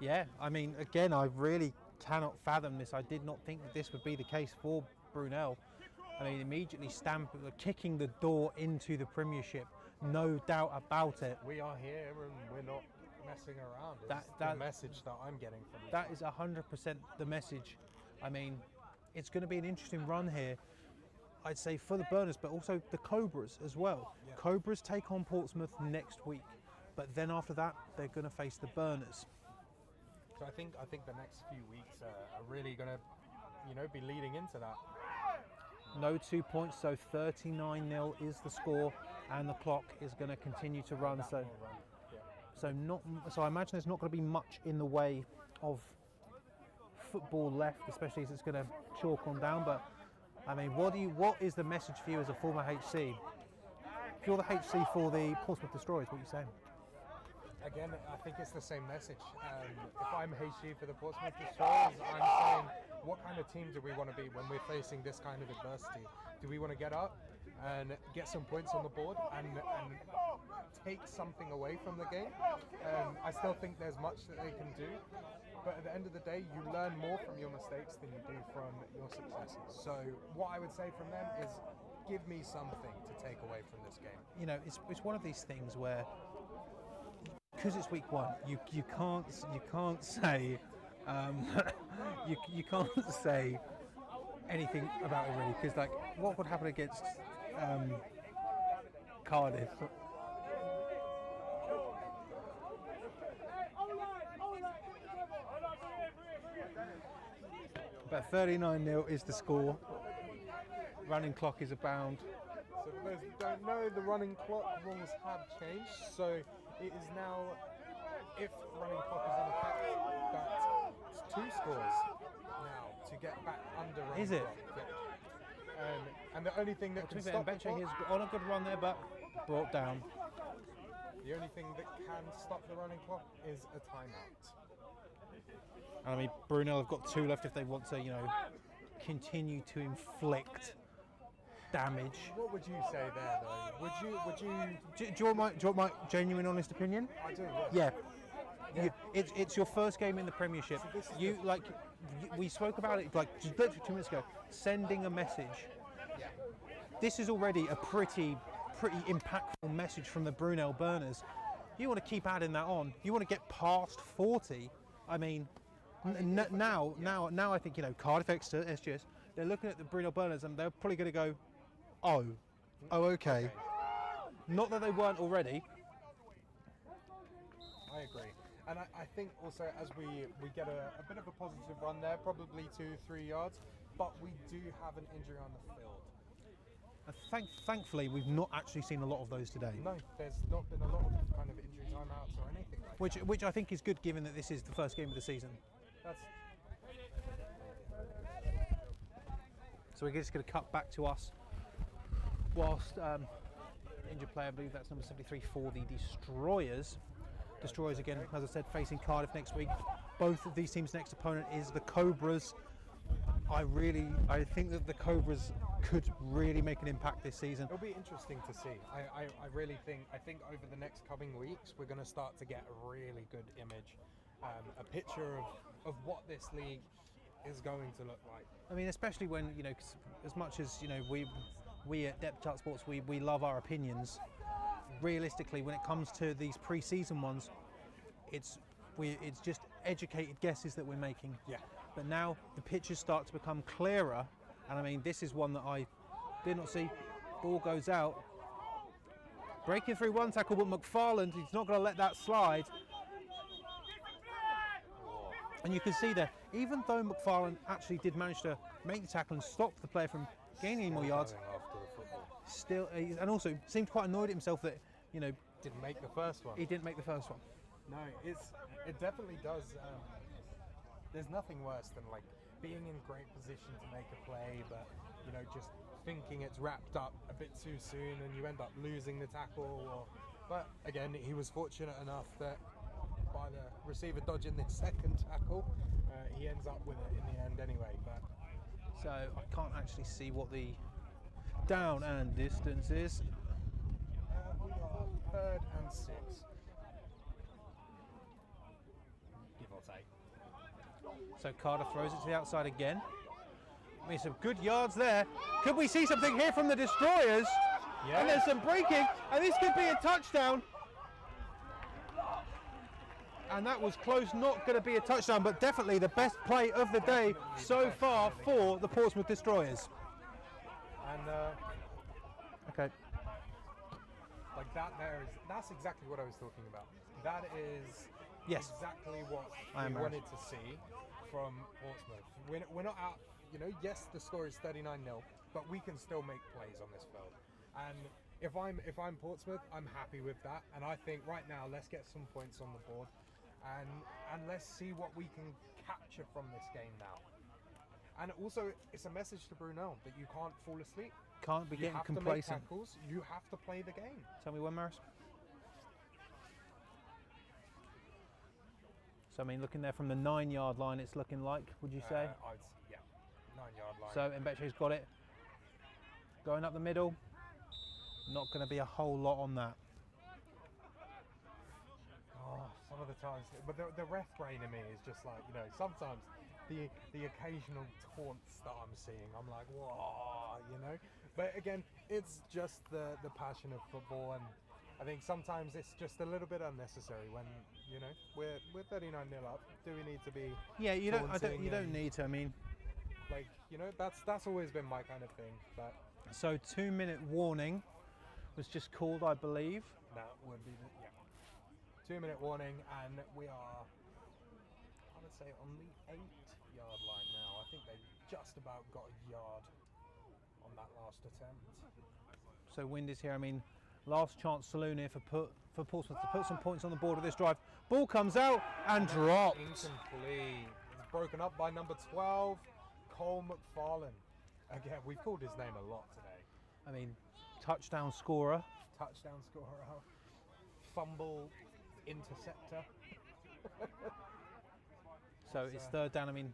Yeah, I mean, again, I really cannot fathom this. I did not think that this would be the case for Brunel. I mean, immediately kicking the door into the Premiership, no doubt about it. We are here and we're not messing around. It's the message that I'm getting from this. That is 100% the message. I mean, it's going to be an interesting run here, I'd say, for the Burners, but also the Cobras as well. Yeah. Cobras take on Portsmouth next week, but then after that, they're going to face the Burners. So I think the next few weeks are really going to, be leading into that. No 2 points, so 39-0 is the score, and the clock is going to continue to run. So I imagine there's not going to be much in the way of football left, especially as it's going to chalk on down. But I mean, what is the message for you as a former HC? If you're the HC for the Portsmouth Destroyers, what are you saying? Again, I think it's the same message. If I'm HC for the Portsmouth Destroyers, I'm saying, what kind of team do we want to be when we're facing this kind of adversity? Do we want to get up and get some points on the board and take something away from the game? I still think there's much that they can do, but at the end of the day, you learn more from your mistakes than you do from your successes. So what I would say from them is, give me something to take away from this game. You know, it's one of these things where, because it's week 1, you can't say you can't say anything about it really, because like, what would happen against Cardiff? But 39-0 is the score. Running clock is abound. So for those who don't know, the running clock rules have changed. So it is now, if running clock is in effect, that's 2 scores now to get back under running Is it? clock. Yeah. And the only thing that can stop the clock, is on a good run there, but brought down. The only thing that can stop the running clock is a timeout. I mean, Brunel have got 2 left if they want to, continue to inflict damage. What would you say there, though? Would you? Do you want my genuine, honest opinion? I do. Yeah. It's your first game in the Premiership. So we spoke about it like just literally 2 minutes ago. Sending a message. Yeah. This is already a pretty impactful message from the Brunel Burners. You want to keep adding that on. You want to get past 40. I mean, now I think Cardiff Exeter, SGS. They're looking at the Brunel Burners and they're probably going to go, oh, okay. Not that they weren't already. I agree. And I think also as we get a bit of a positive run there, probably 2-3 yards, but we do have an injury on the field. Thankfully, we've not actually seen a lot of those today. No, there's not been a lot of kind of injury timeouts or anything like that. Which I think is good, given that this is the first game of the season. So we're just going to cut back to us whilst injured player, I believe that's number 73 for the Destroyers. Destroyers again, as I said, facing Cardiff next week. Both of these teams' next opponent is the Cobras. I think that the Cobras could really make an impact this season. It'll be interesting to see. I really think over the next coming weeks we're going to start to get a really good image, a picture of what this league is going to look like. I mean, especially when, as much as, we at DepthChartSports, we love our opinions. Realistically, when it comes to these pre-season ones, it's just educated guesses that we're making. Yeah. But now the pictures start to become clearer, and I mean, this is one that I did not see. Ball goes out. Breaking through one tackle, but McFarland, he's not going to let that slide. And you can see there, even though McFarland actually did manage to make the tackle and stop the player from gaining any more yards, Going after the football. still, and also seemed quite annoyed at himself that, you know, Didn't make the first one. he didn't make the first one. No, it definitely does. There's nothing worse than like being in great position to make a play, but you know, just thinking it's wrapped up a bit too soon, and you end up losing the tackle. But again, he was fortunate enough that by the receiver dodging the second tackle, he ends up with it in the end anyway. But So I can't actually see what the down and distance is. we are 3rd and 6. Give or take. So Carter throws it to the outside again. I mean, some good yards there. Could we see something here from the Destroyers? Yeah. And there's some breaking, and this could be a touchdown. And that was close, not going to be a touchdown, but definitely the best play of the day so far for the Portsmouth Destroyers. And Okay. like that's exactly what I was talking about. That is Yes. exactly what I am we married. wanted to see from Portsmouth. We're not out, you know, yes, the score is 39-0, but we can still make plays on this field. And if I'm Portsmouth, I'm happy with that. And I think right now, let's get some points on the board, and let's see what we can capture from this game now. And also, it's a message to Brunel that you can't fall asleep. Can't be You getting have to make complacent. tackles. You have to play the game. Tell me when, Maris? So, I mean, looking there from the 9-yard line, it's looking like, would you say? Yeah, 9-yard line. So, Mbeche's got it. Going up the middle. Not going to be a whole lot on that. Oh, some of the times, but the ref brain in me is just like, you know, sometimes the occasional taunts that I'm seeing, I'm like, whoa, you know. But again, it's just the passion of football, and I think sometimes it's just a little bit unnecessary when, you know, we're 39-0 up. Do we need to be? Yeah, you don't taunting and, need to. I mean, like, you know, that's always been my kind of thing. But so 2-minute warning was just called, I believe. that would be 2-minute warning, and we are, I would say, on the 8-yard line now. I think they just about got a yard on that last attempt. So wind is here. I mean, last chance saloon here for Portsmouth to put some points on the board of this drive. Ball comes out and dropped. Incomplete. It's broken up by number 12, Cole McFarlane. Again, we've called his name a lot today. I mean, touchdown scorer. Touchdown scorer, fumble interceptor. So it's third down. I mean,